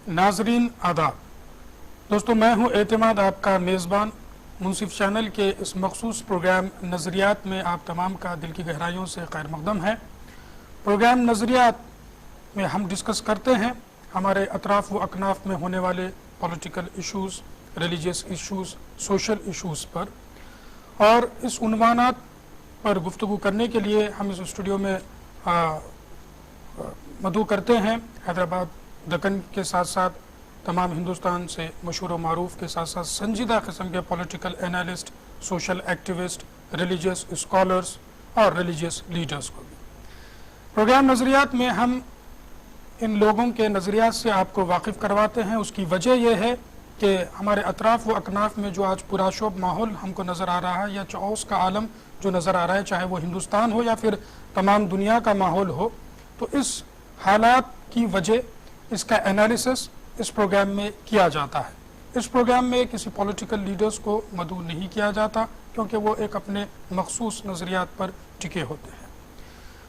नाजरीन आदाब। दोस्तों, मैं हूं एतमाद, आपका मेज़बान। मुनसिफ चैनल के इस मखसूस प्रोग्राम नज़रियात में आप तमाम का दिल की गहराइयों से खैर मक़दम है। प्रोग्राम नज़रियात में हम डिस्कस करते हैं हमारे अतराफ़ व अकनाफ़ में होने वाले political issues, religious issues, social issues पर, और इस उन्वानात पर गुफ्तगू करने के लिए हम इस स्टूडियो में मदऊ करते हैं हैदराबाद दक्कन के साथ साथ तमाम हिंदुस्तान से मशहूर व मारूफ के साथ साथ संजीदा किस्म के political analyst, social activist, religious scholars और रिलीजियस लीडर्स को भी। प्रोग्राम नज़रियात में हम इन लोगों के नज़रियात से आपको वाकिफ़ करवाते हैं। उसकी वजह यह है कि हमारे अतराफ़ व अकनाफ़ में जो आज पुराशोब माहौल हमको नज़र आ रहा है, या चौस का आलम जो नज़र आ रहा है, चाहे वो हिंदुस्तान हो या फिर तमाम दुनिया का माहौल हो, तो इस हालात की वजह, इसका एनालिसिस इस प्रोग्राम में किया जाता है। इस प्रोग्राम में किसी पॉलिटिकल लीडर्स को मदऊ नहीं किया जाता, क्योंकि वो एक अपने मखसूस नज़रियात पर टिके होते हैं।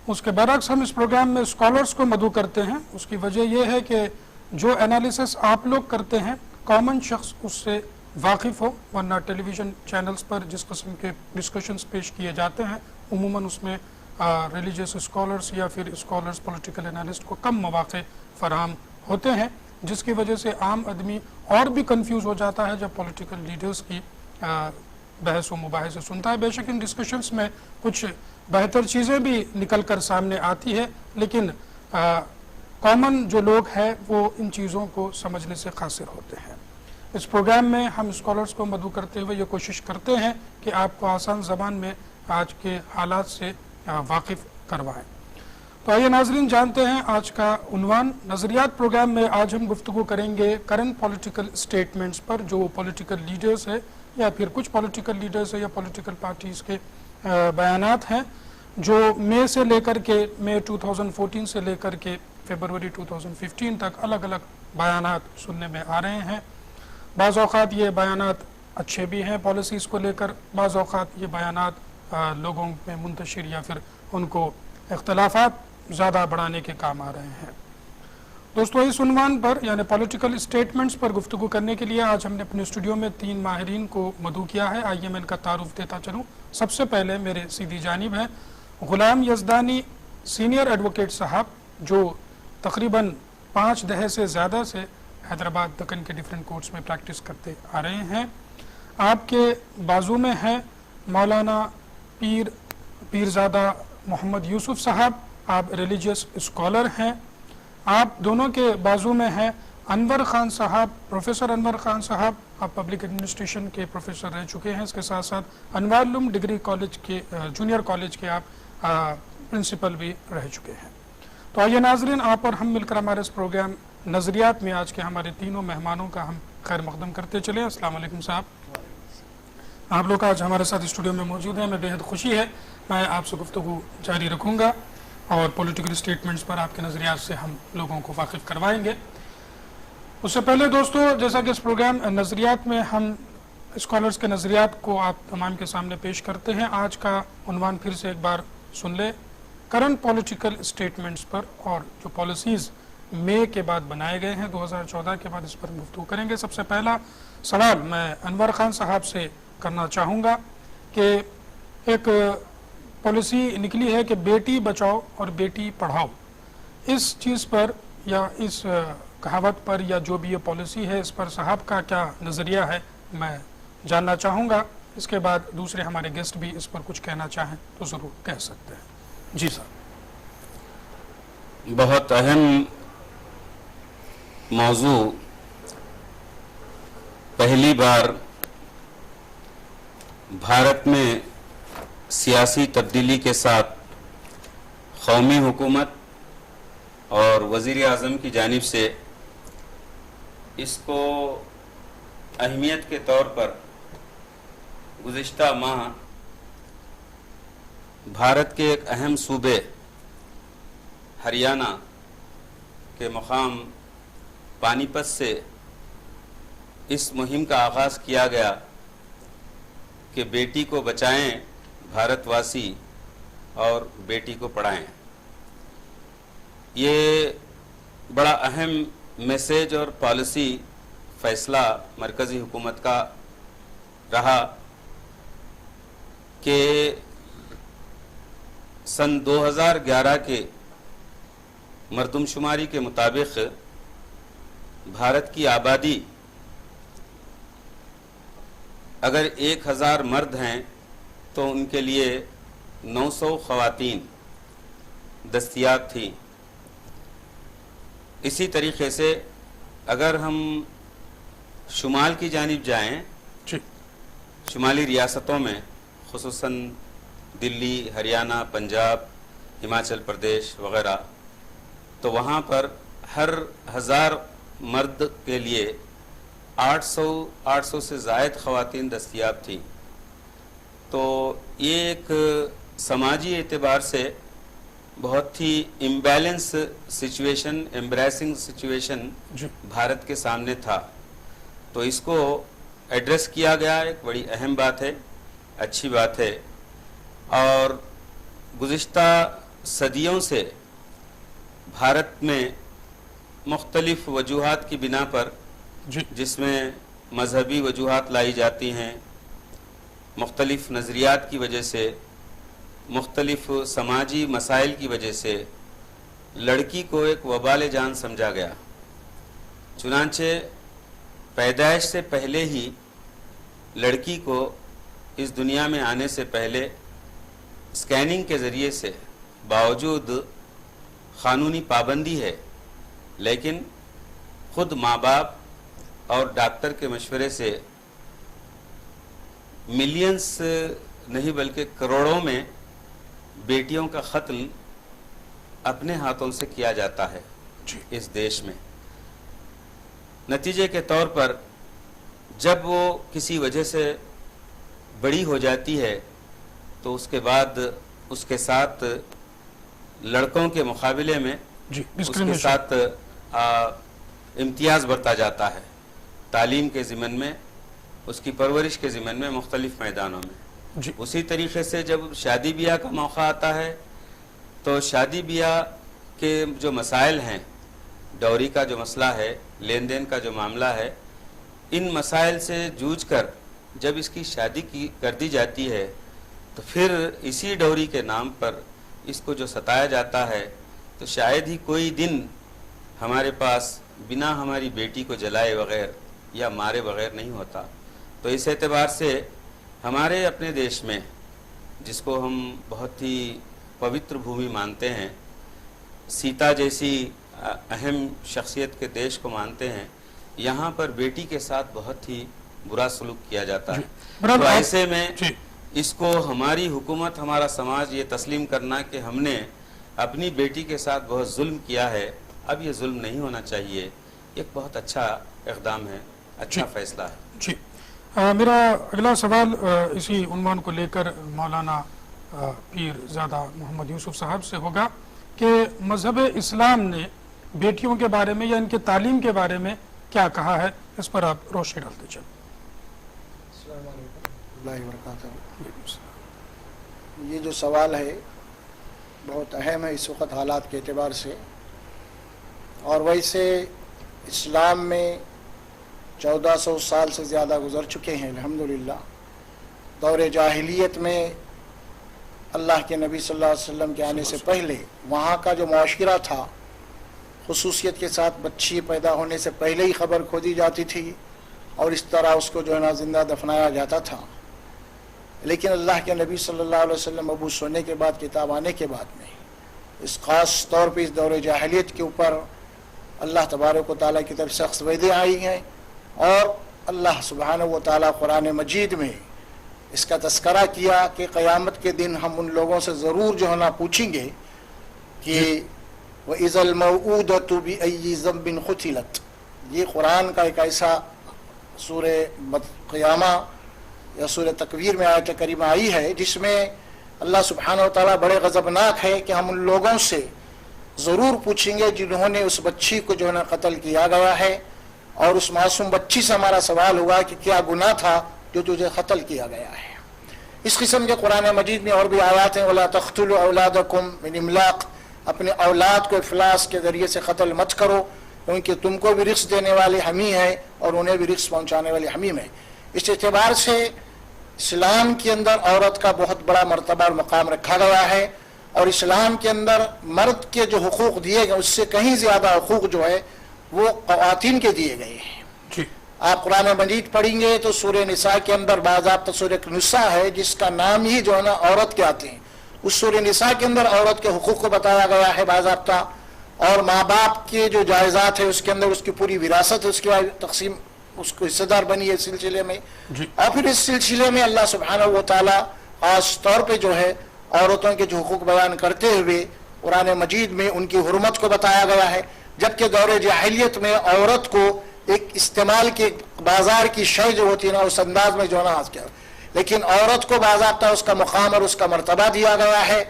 उसके बरक्स हम इस प्रोग्राम में स्कॉलर्स को मदऊ करते हैं। उसकी वजह यह है कि जो एनालिसिस आप लोग करते हैं, कॉमन शख्स उससे वाकिफ़ हो, वरना टेलीविज़न चैनल्स पर जिस किस्म के डिस्कशंस पेश किए जाते हैं, उमूमन उसमें रिलीजियस स्कॉलर्स या फिर स्कॉलर्स, पॉलिटिकल एनालिस्ट को कम मौक़े फराहम होते हैं, जिसकी वजह से आम आदमी और भी कंफ्यूज हो जाता है जब पॉलिटिकल लीडर्स की बहस व मुबाहिसे सुनता है। बेशक इन डिस्कशंस में कुछ बेहतर चीज़ें भी निकल कर सामने आती है, लेकिन कॉमन जो लोग हैं वो इन चीज़ों को समझने से कासिर होते हैं। इस प्रोग्राम में हम स्कॉलर्स को मदऊ करते हुए ये कोशिश करते हैं कि आपको आसान ज़बान में आज के हालात से वाकिफ़ करवाएं। तो आइए नाज़रीन, जानते हैं आज का उन्वान। नज़रियात प्रोग्राम में आज हम गुफ्तगू करेंगे करंट पॉलिटिकल स्टेटमेंट्स पर, जो पॉलिटिकल लीडर्स है या फिर कुछ पॉलिटिकल लीडर्स है या पॉलिटिकल पार्टीज़ के बयानात हैं, जो मई से लेकर के मई 2014 से लेकर के फरवरी 2015 तक अलग अलग बयानात सुनने में आ रहे हैं। बाज़ औक़ात ये बयानात अच्छे भी हैं पॉलिसीज़ को लेकर, बाज़ औक़ात ये बयानात लोगों में मुंतशिर या फिर उनको इख्तलाफात ज़्यादा बढ़ाने के काम आ रहे हैं। दोस्तों, इस उन्वान पर यानी पॉलिटिकल स्टेटमेंट्स पर गुफ्तगू करने के लिए आज हमने अपने स्टूडियो में 3 माहिरीन को मदऊ किया है। आइए मैं इनका तारुफ देता चलूँ। सबसे पहले मेरे सीधी जानिब है गुलाम यज़दानी, सीनियर एडवोकेट साहब, जो तकरीबन 5 दहर से ज़्यादा से हैदराबाद दक्कन के डिफरेंट कोर्ट्स में प्रैक्टिस करते आ रहे हैं। आपके बाजू में है मौलाना पीरज़ादा मोहम्मद यूसुफ साहब, आप रिलीजियस स्कॉलर हैं। आप दोनों के बाजू में हैं अनवर खान साहब, प्रोफेसर अनवर खान साहब, आप पब्लिक एडमिनिस्ट्रेशन के प्रोफेसर रह चुके हैं। इसके साथ साथ अनवारुल्लूम डिग्री कॉलेज के जूनियर कॉलेज के आप प्रिंसिपल भी रह चुके हैं। तो आइए नाजरीन, आप और हम मिलकर हमारे इस प्रोग्राम नज़रियात में आज के हमारे तीनों मेहमानों का हम खैर मक़दम करते चले। अस्सलाम वालेकुम साहब, आप लोग आज हमारे साथ स्टूडियो में मौजूद हैं, मैं बेहद खुशी है। मैं आपसे गुफ्तगू जारी रखूँगा और पॉलिटिकल स्टेटमेंट्स पर आपके नज़रियात से हम लोगों को वाकिफ़ करवाएंगे। उससे पहले दोस्तों, जैसा कि इस प्रोग्राम नज़रियात में हम स्कॉलर्स के नज़रियात को आप तमाम के सामने पेश करते हैं, आज का उन्वान फिर से एक बार सुन ले, करंट पॉलिटिकल स्टेटमेंट्स पर, और जो पॉलिसीज़ मई के बाद बनाए गए हैं 2014 के बाद, इस पर गुफ्तगू करेंगे। सबसे पहला सवाल मैं अनवर खान साहब से करना चाहूँगा कि एक पॉलिसी निकली है कि बेटी बचाओ और बेटी पढ़ाओ, इस चीज़ पर या इस कहावत पर या जो भी ये पॉलिसी है, इस पर साहब का क्या नज़रिया है, मैं जानना चाहूँगा। इसके बाद दूसरे हमारे गेस्ट भी इस पर कुछ कहना चाहें तो ज़रूर कह सकते हैं। जी साहब। बहुत अहम मौजू, पहली बार भारत में सियासी तब्दीली के साथ कौमी हुकूमत और वज़ीर आज़म की जानिब से इसको अहमियत के तौर पर गुज़िश्ता माह भारत के एक अहम सूबे हरियाणा के मुकाम पानीपत से इस मुहिम का आगाज़ किया गया कि बेटी को बचाएं भारतवासी और बेटी को पढ़ाएं। ये बड़ा अहम میسیج اور پالیسی فیصلہ مرکزی حکومت کا رہا کہ سن 2011 کے مردم شماری کے مطابق بھارت کی آبادی اگر 1000 مرد ہیں تو ان کے لیے 900 خواتین دستیاب تھیں. اسی طریقے سے اگر ہم شمال کی جانب جائیں، شمالی ریاستوں میں خصوصاً دلی، ہریانہ، پنجاب، ہماچل پردیش وغیرہ، تو وہاں پر ہر 1000 مرد کے لیے 800 سے زائد خواتین دستیاب تھیں. تو یہ ایک سماجی اعتبار سے بہت ہی imbalance situation, embarrassing situation Bharat کے سامنے تھا. تو اس کو ایڈریس کیا گیا، ایک بڑی اہم بات ہے، اچھی بات ہے. اور گزشتہ صدیوں سے بھارت میں مختلف وجوہات کی بنا پر، جس میں مذہبی وجوہات لائی جاتی ہیں، مختلف نظریات کی وجہ سے، مختلف سماجی مسائل کی وجہ سے لڑکی کو ایک وبال جان سمجھا گیا. چنانچہ پیدائش سے پہلے ہی لڑکی کو اس دنیا میں آنے سے پہلے اسکیننگ کے ذریعے سے، باوجود قانونی پابندی ہے لیکن خود ماں باپ اور ڈاکٹر کے مشورے سے ملینز نہیں بلکہ کروڑوں میں بیٹیوں کا قتل اپنے ہاتھوں سے کیا جاتا ہے اس دیش میں. نتیجے کے طور پر جب وہ کسی وجہ سے بڑی ہو جاتی ہے تو اس کے بعد اس کے ساتھ لڑکوں کے مقابلے میں اس کے ساتھ امتیاز برتا جاتا ہے، تعلیم کے ضمن میں، اس کی پرورش کے ضمن میں، مختلف میدانوں میں. اسی طریقے سے جب شادی بیاہ کا موقع آتا ہے تو شادی بیاہ کے جو مسائل ہیں، ڈوری کا جو مسئلہ ہے، لین دین کا جو معاملہ ہے، ان مسائل سے جوجھ کر جب اس کی شادی کر دی جاتی ہے تو پھر اسی ڈوری کے نام پر اس کو جو ستایا جاتا ہے، تو شاید ہی کوئی دن ہمارے پاس بنا ہماری بیٹی کو جلائے بغیر یا مارے بغیر نہیں ہوتا. تو اس اعتبار سے ہمارے اپنے دیش میں، جس کو ہم بہت ہی پوتر بھومی مانتے ہیں، سیتا جیسی اہم شخصیت کے دیش کو مانتے ہیں، یہاں پر بیٹی کے ساتھ بہت ہی برا سلوک کیا جاتا ہے. تو ایسے میں اس کو ہماری حکومت، ہمارا سماج یہ تسلیم کرنا کہ ہم نے اپنی بیٹی کے ساتھ بہت ظلم کیا ہے، اب یہ ظلم نہیں ہونا چاہیے، ایک بہت اچھا اقدام ہے، اچھا فیصلہ ہے. میرا اگلا سوال اسی عنوان کو لے کر مولانا پیر زادہ محمد یوسف صاحب سے ہوگا کہ مذہب اسلام نے بیٹیوں کے بارے میں یا ان کے تعلیم کے بارے میں کیا کہا ہے، اس پر آپ روشنی ڈال دیجیے. السلام علیکم ورحمۃ اللہ وبرکاتہ. یہ جو سوال ہے بہت اہم ہے اس وقت حالات کے اعتبار سے. اور ویسے اسلام میں 1400 سال سے زیادہ گزر چکے ہیں الحمدللہ. دور جاہلیت میں اللہ کے نبی صلی اللہ علیہ وسلم کے آنے سے پہلے وہاں کا جو معاشرہ تھا، خصوصیت کے ساتھ بچی پیدا ہونے سے پہلے ہی خبر کھو دی جاتی تھی اور اس طرح اس کو جو ہے نا زندہ دفنایا جاتا تھا. لیکن اللہ کے نبی صلی اللہ علیہ وسلم مبعوث ہونے کے بعد، کتاب آنے کے بعد میں، اس خاص طور پہ اس دور جاہلیت کے اوپر اللہ تبارک و تعالیٰ کی طرف سخت وعدے آئی ہیں. اور اللہ سبحانہ و تعالیٰ قرآن مجید میں اس کا تذکرہ کیا کہ قیامت کے دن ہم ان لوگوں سے ضرور جو ہے نا پوچھیں گے کہ وَإِذَا الْمَوْءُودَةُ بِأَيِّ ذَنبٍ قُتِلَتْ. یہ قرآن کا ایک ایسا سورہ قیامہ یا سورہ تکویر میں آیت کریمہ آئی ہے جس میں اللہ سبحانہ و تعالیٰ بڑے غضبناک ہے کہ ہم ان لوگوں سے ضرور پوچھیں گے جنہوں نے اس بچی کو جو ہے نا قتل کیا گیا ہے، اور اس معصوم بچی سے ہمارا سوال ہوا کہ کیا گناہ تھا جو تجھے قتل کیا گیا ہے. اس قسم کے قرآن مجید میں اور بھی آیات ہیں، وَلَا تَقْتُلُوا أَوْلَادَكُمْ مِنْ إِمْلَاقٍ. اپنے اولاد کو افلاس کے ذریعے سے قتل مت کرو، क्योंकि तुमको भी रिस्क देने वाले हम ही हैं और उन्हें भी रिस्क पहुंचाने वाले हम ही हैं। इस एतबार से इस्लाम के अंदर औरत का बहुत बड़ा मर्तबा और मकाम रखा गया है, और इस्लाम के अंदर मर्द के जो हुकूक दिए गए उससे कहीं ज़्यादा हुकूक जो है वो ख़वातीन के दिए गए हैं। आप कुरान मजीद पढ़ेंगे तो सूरह निसा के अंदर बाज़ाब्ता सूरह निसा है जिसका नाम ही जो है ना औरत के आते हैं, उस सूरह निसा के अंदर औरत के हुकूक को बताया गया है बाज़ाब्ता, और माँ बाप के जो जायज़ात है उसके अंदर उसकी पूरी विरासत है, उसके बाद तकसीम उसको हिस्सेदार बनी है इस सिलसिले में। और फिर इस सिलसिले में अल्लाह सुब्हानहू व तआला खास तौर पे जो है औरतों के जो हुकूक बयान करते हुए कुरान मजीद में उनकी हुर्मत को बताया गया है, जबकि दौर जाहिलियत में औरत को एक इस्तेमाल के बाजार की शय जो होती है ना उस अंदाज में जो ना आज किया, लेकिन औरत को बाज़ाब्ता उसका मुकाम और उसका मर्तबा दिया गया है,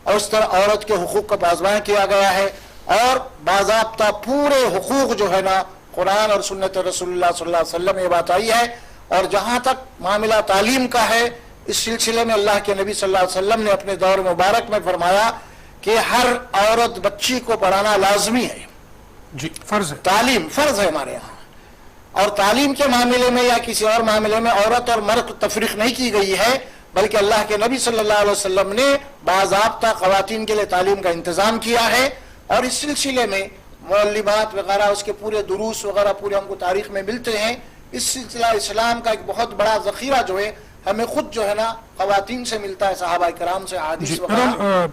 और उस तरह औरत के हुकूक का पासबान किया गया है, और बाज़ाब्ता पूरे हुकूक जो है ना कुरान और सुन्नत रसूलुल्लाह सल्लल्लाहु अलैहि वसल्लम ये बात आई है। और जहाँ तक मामला तालीम का है, इस सिलसिले में अल्लाह के नबी सल्लल्लाहु अलैहि वसल्लम ने अपने दौर मुबारक में फरमाया कि हर औरत बच्ची को पढ़ाना लाजमी है, जी फर्ज है, तालीम फर्ज है हमारे यहाँ। और तालीम के मामले में या किसी और मामले में औरत और मर्द को तफरीक नहीं की गई है, बल्कि अल्लाह के नबी सल्लल्लाहु अलैहि वसल्लम ने बाज़ाब्ता ख़वातीन के लिए तालीम का इंतज़ाम किया है, और इस सिलसिले में मुअल्लिमात वगैरह उसके पूरे दुरूस वगैरह पूरे हमको तारीख में मिलते हैं। इस सिलसिला इस्लाम का एक बहुत बड़ा ज़ख़ीरा जो है हमें खुद जो है ना ख़वातीन से मिलता है, सहाबा किराम से, हदीस वगैरह।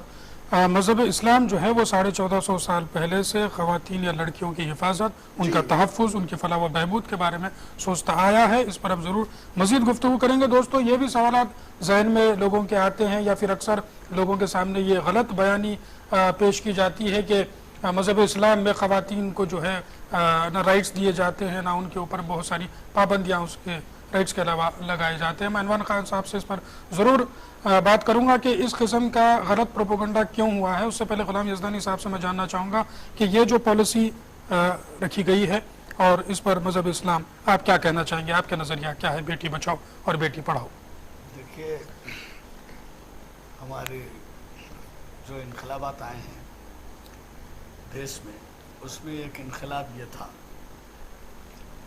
मज़हब इस्लाम जो है वो 1450 साल पहले से ख़वातीन या लड़कियों की हिफाजत, उनका तहफ़्फ़ुज़, उनकी फलाह व बहबूद के बारे में सोचता आया है। इस पर हम ज़रूर मज़ीद गुफ्तगू करेंगे। दोस्तों, ये भी सवालात ज़हन में लोगों के आते हैं, या फिर अक्सर लोगों के सामने ये गलत बयानी पेश की जाती है कि मज़हब इस्लाम में ख़वातीन को जो है ना राइट्स दिए जाते हैं, ना उनके ऊपर बहुत सारी पाबंदियाँ उसके राइट्स के अलावा लगाए जाते हैं। मैं अनवार खान साहब से इस पर ज़रूर बात करूंगा कि इस किस्म का गलत प्रोपोगंडा क्यों हुआ है। उससे पहले गुलाम यज़दानी साहब से मैं जानना चाहूँगा कि ये जो पॉलिसी रखी गई है और इस पर मज़हब इस्लाम आप क्या कहना चाहेंगे, आपका नज़रिया क्या है, बेटी बचाओ और बेटी पढ़ाओ? देखिए, हमारे जो इनकलाबात आए हैं देश में, उसमें एक इनकलाब ये था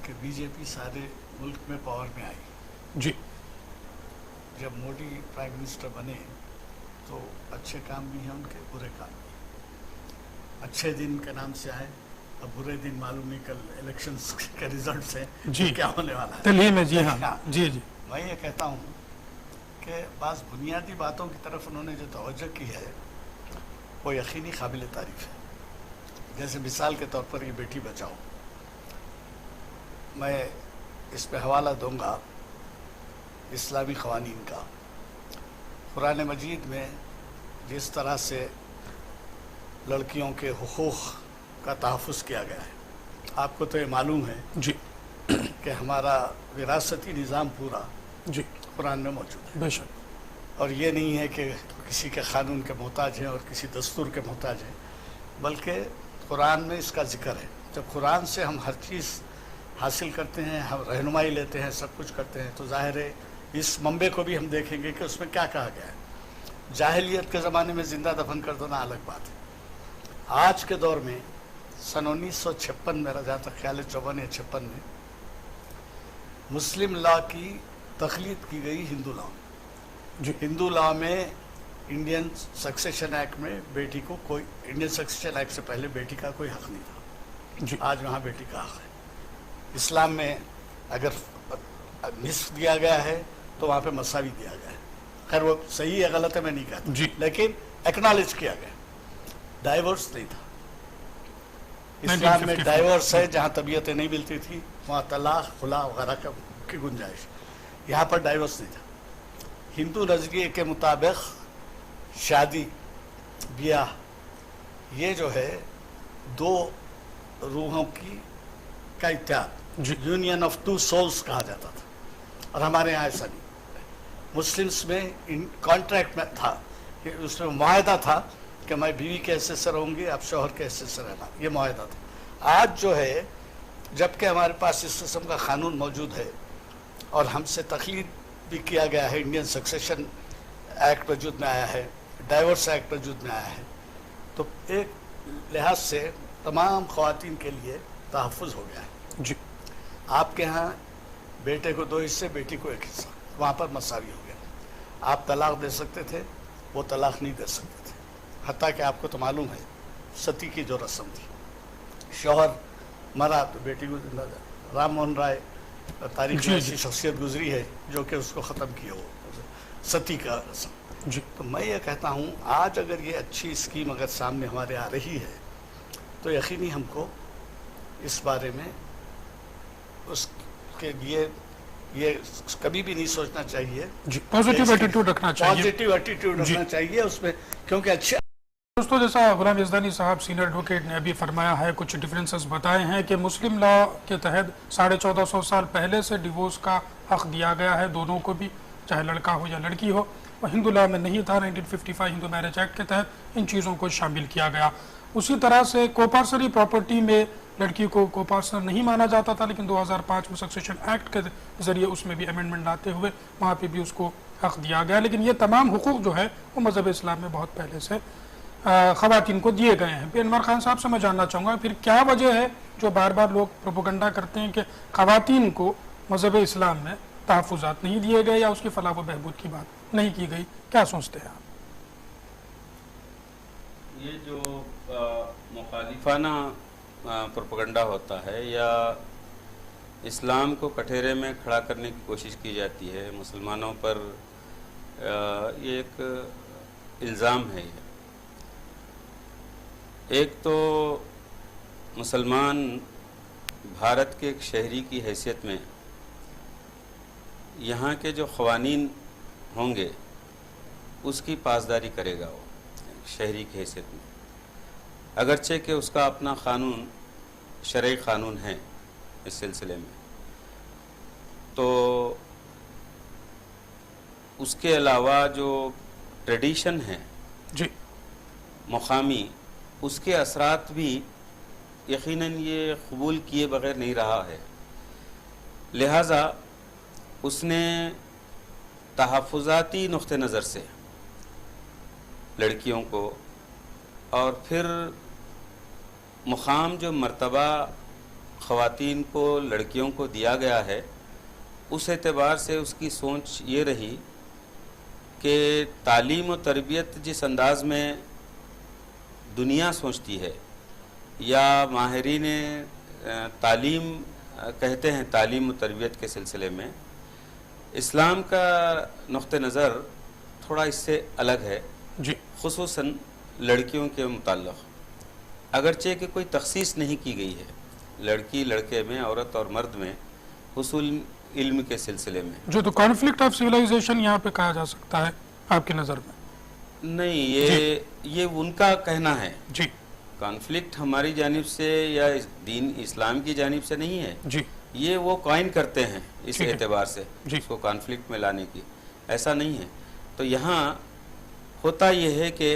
कि बीजेपी सारे मुल्क में पावर में आई। जी, जब मोदी प्राइम मिनिस्टर बने तो अच्छे काम भी हैं उनके, बुरे काम भी। अच्छे दिन के नाम से आए, अब बुरे दिन मालूम नहीं कल इलेक्शंस के रिजल्ट से जी क्या होने वाला है दिल्ली में। जी हाँ, जी जी। मैं ये कहता हूँ कि बास बुनियादी बातों की तरफ उन्होंने जो तवज्जो की है वो यकीनी काबिल तारीफ है। जैसे मिसाल के तौर पर ये बेटी बचाओ, मैं इस पे हवाला दूंगा इस्लामी क़वानीन का। कुरान मजीद में जिस तरह से लड़कियों के हुकूक़ का तहफ़्फ़ुज़ किया गया है, आपको तो ये मालूम है जी कि हमारा विरासती निज़ाम पूरा जी कुरान में मौजूद है। बेशक। और ये नहीं है कि किसी के क़ानून के मोहताज हैं और किसी दस्तूर के मोहताज हैं, बल्कि कुरान में इसका ज़िक्र है। जब कुरान से हम हर चीज़ हासिल करते हैं, हम रहनुमाई लेते हैं, सब कुछ करते हैं, तो ज़ाहिर है इस मंबे को भी हम देखेंगे कि उसमें क्या कहा गया है। जाहिलियत के ज़माने में ज़िंदा दफन कर देना अलग बात है। आज के दौर में सन 1956 मेरा जहाँ तक ख्याल है 54 या 56 में मुस्लिम लॉ की तख्लीद की गई हिंदू लॉ में। हिंदू लॉ में इंडियन सक्सेशन एक्ट में बेटी को कोई, इंडियन सक्सेशन एक्ट से पहले बेटी का कोई हक़ नहीं था जी। आज वहाँ बेटी का हक़ है। इस्लाम में अगर निस्फ दिया गया है तो वहाँ पे मसावी दिया गया है। खैर वो सही है गलत है मैं नहीं कहता, लेकिन एक्नॉलेज किया गया। डाइवोर्स नहीं था इस्लाम में। डाइवोर्स है जहाँ तबीयतें नहीं मिलती थी, वहाँ तलाक, खुला वगैरह की गुंजाइश। यहाँ पर डाइवोर्स नहीं था। हिंदू नज़रिए के मुताबिक शादी ब्याह ये जो है दो रूहों की का इत्तेहाद, यूनियन ऑफ टू सोल्स कहा जाता था, और हमारे यहाँ ऐसा नहीं। मुस्लिम्स में इन कॉन्ट्रैक्ट में था कि उसमें मुआहदा था कि मैं बीवी के हिस्से से रहूँगी, आप शौहर के हिस्से से रहना, ये मुआहदा था। आज जो है जबकि हमारे पास इस किस्म का कानून मौजूद है और हमसे तख्लीद भी किया गया है, इंडियन सक्सेशन एक्ट वजूद में आया है, डाइवोर्स एक्ट वजूद में आया है, तो एक लिहाज से तमाम ख़वातीन के लिए तहफ़्फ़ुज़ हो गया है। जी आपके यहाँ बेटे को 2 हिस्से, बेटी को 1 हिस्सा, वहाँ पर मसावी हो गया। आप तलाक दे सकते थे, वो तलाक नहीं दे सकते थे। हत्ता कि आपको तो मालूम है सती की जो रस्म थी, शौहर मरा तो बेटी को जिंदा दिया। राम मोहन राय तारीख में ऐसी शख्सियत गुजरी है जो कि उसको ख़त्म किया वो सती का रस्म। जी तो मैं ये कहता हूँ आज अगर ये अच्छी स्कीम अगर सामने हमारे आ रही है तो यकीनी हमको इस बारे में उसके लिए ये कभी भी नहीं सोचना चाहिए। जी पॉजिटिव एटीट्यूड रखना चाहिए। पॉजिटिव एटीट्यूड रखना चाहिए उसमें, क्योंकि अच्छे दोस्तों जैसा गुलाम यज़दानी साहब सीनियर एडवोकेट ने अभी फरमाया है, कुछ डिफरेंसेस बताए हैं कि मुस्लिम लॉ के तहत 1450 साल पहले से डिवोर्स का हक दिया गया है दोनों को भी, चाहे लड़का हो या लड़की हो। और हिंदू लॉ में नहीं था। 1955 हिंदू मैरिज एक्ट के तहत इन चीज़ों को शामिल किया गया। उसी तरह से कोपार्सनरी प्रॉपर्टी में लड़की को कोपार्सनर नहीं माना जाता था, लेकिन 2005 में सक्सेशन एक्ट के जरिए उसमें भी अमेंडमेंट लाते हुए वहाँ पे भी उसको हक दिया गया। लेकिन ये तमाम हुकूक जो है वो मज़हब इस्लाम में बहुत पहले से ख़वातीन को दिए गए हैं। अनवर खान साहब से मैं जानना चाहूँगा फिर क्या वजह है जो बार बार लोग प्रोपोगंडा करते हैं कि ख़वातीन को मज़हब इस्लाम में तहफ़्फ़ुज़ात नहीं दिए गए या उसकी फलाह व बहबूद की बात नहीं की गई, क्या सोचते हैं आप? ये जो मुखालिफाना प्रोपेगेंडा होता है या इस्लाम को कठेरे में खड़ा करने की कोशिश की जाती है मुसलमानों पर, ये एक इल्ज़ाम है। एक तो मुसलमान भारत के एक शहरी की हैसियत में यहाँ के जो क़वानीन होंगे उसकी पासदारी करेगा वो शहरी की हैसियत में, अगरचे कि उसका अपना क़ानून शरई क़ानून है इस सिलसिले में। तो उसके अलावा जो ट्रेडिशन है जी मुक़ामी, उसके असरात भी यकीनन ये कबूल किए बग़ैर नहीं रहा है। लिहाजा उसने तहफ़्फ़ुज़ाती नुक़्ते नज़र से लड़कियों को और फिर मुक़ाम जो मर्तबा ख़वातीन को लड़कियों को दिया गया है, उस एतबार से उसकी सोच ये रही कि तालीम और तरबियत जिस अंदाज़ में दुनिया सोचती है या माहिरीन तालीम कहते हैं तालीम और तरबियत के सिलसिले में, इस्लाम का नुक़्ते नज़र थोड़ा इससे अलग है जी, खुसूसन लड़कियों के मुताल्लिक़। अगरचे कि कोई तख़सीस नहीं की गई है लड़की लड़के में, औरत और मर्द में हुसूल इल्म के सिलसिले में। जो तो कॉन्फ्लिक्ट ऑफ सिविलाइजेशन यहाँ पे कहा जा सकता है आपकी नज़र में? नहीं, ये उनका कहना है जी। कॉन्फ्लिक्ट हमारी जानिब से या दीन इस्लाम की जानिब से नहीं है जी, ये वो कायन करते हैं इस ठीक है। एतबार से जी। इसको कॉन्फ्लिक्ट में लाने की, ऐसा नहीं है। तो यहाँ होता यह है कि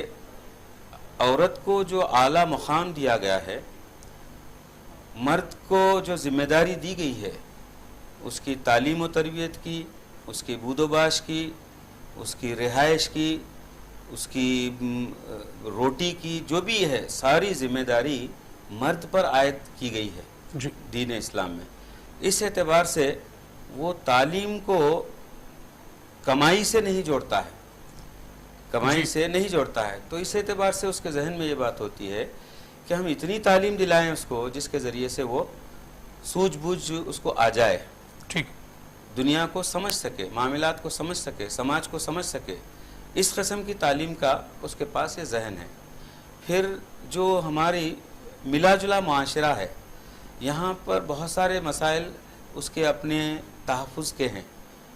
औरत को जो आला मुक़ाम दिया गया है, मर्द को जो ज़िम्मेदारी दी गई है उसकी तालीम व तरबियत की, उसकी बूदोबाश की, उसकी रिहाइश की, उसकी रोटी की, जो भी है सारी ज़िम्मेदारी मर्द पर आयद की गई है जी, दीन इस्लाम में। इस एतबार से वो तालीम को कमाई से नहीं जोड़ता है, कमाई से नहीं जोड़ता है। तो इस एतबार से उसके जहन में ये बात होती है कि हम इतनी तालीम दिलाएं उसको जिसके ज़रिए से वो सूझबूझ उसको आ जाए, ठीक, दुनिया को समझ सके, मामलात को समझ सके, समाज को समझ सके। इस किस्म की तालीम का उसके पास ये जहन है। फिर जो हमारी मिलाजुला माशरा है, यहाँ पर बहुत सारे मसाइल उसके अपने तहफ़्फ़ुज़ के हैं,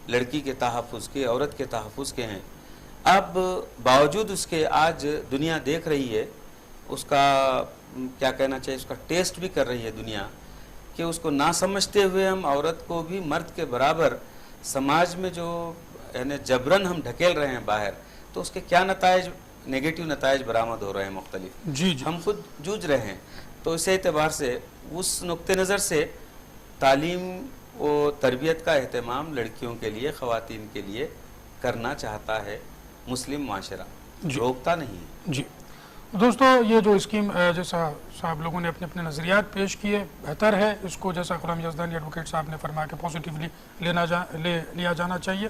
लड़की के तहफ़्फ़ुज़ के, औरत के तहफ़्फ़ुज़ के हैं। अब बावजूद उसके आज दुनिया देख रही है, उसका क्या कहना चाहिए, उसका टेस्ट भी कर रही है दुनिया कि उसको ना समझते हुए हम औरत को भी मर्द के बराबर समाज में जो यानी जबरन हम ढकेल रहे हैं बाहर, तो उसके क्या नताइज, नेगेटिव नताइज बरामद हो रहे हैं मुख्तलिफ, जी जी, हम खुद जूझ रहे हैं। तो इस एतबार से उस नुक्ते नज़र से तालीम और तरबियत का एहतमाम लड़कियों के लिए, ख़वातीन के लिए करना चाहता है मुस्लिम माशरा, रोकता नहीं है। जी। دوستو یہ جو اسکیم جیسا صاحب لوگوں نے اپنے اپنے نظریات پیش کیے بہتر ہے، اس کو جیسا غلام یزدانی ایڈوکیٹ صاحب نے فرمایا کہ پازیٹیولی لیا جانا چاہیے،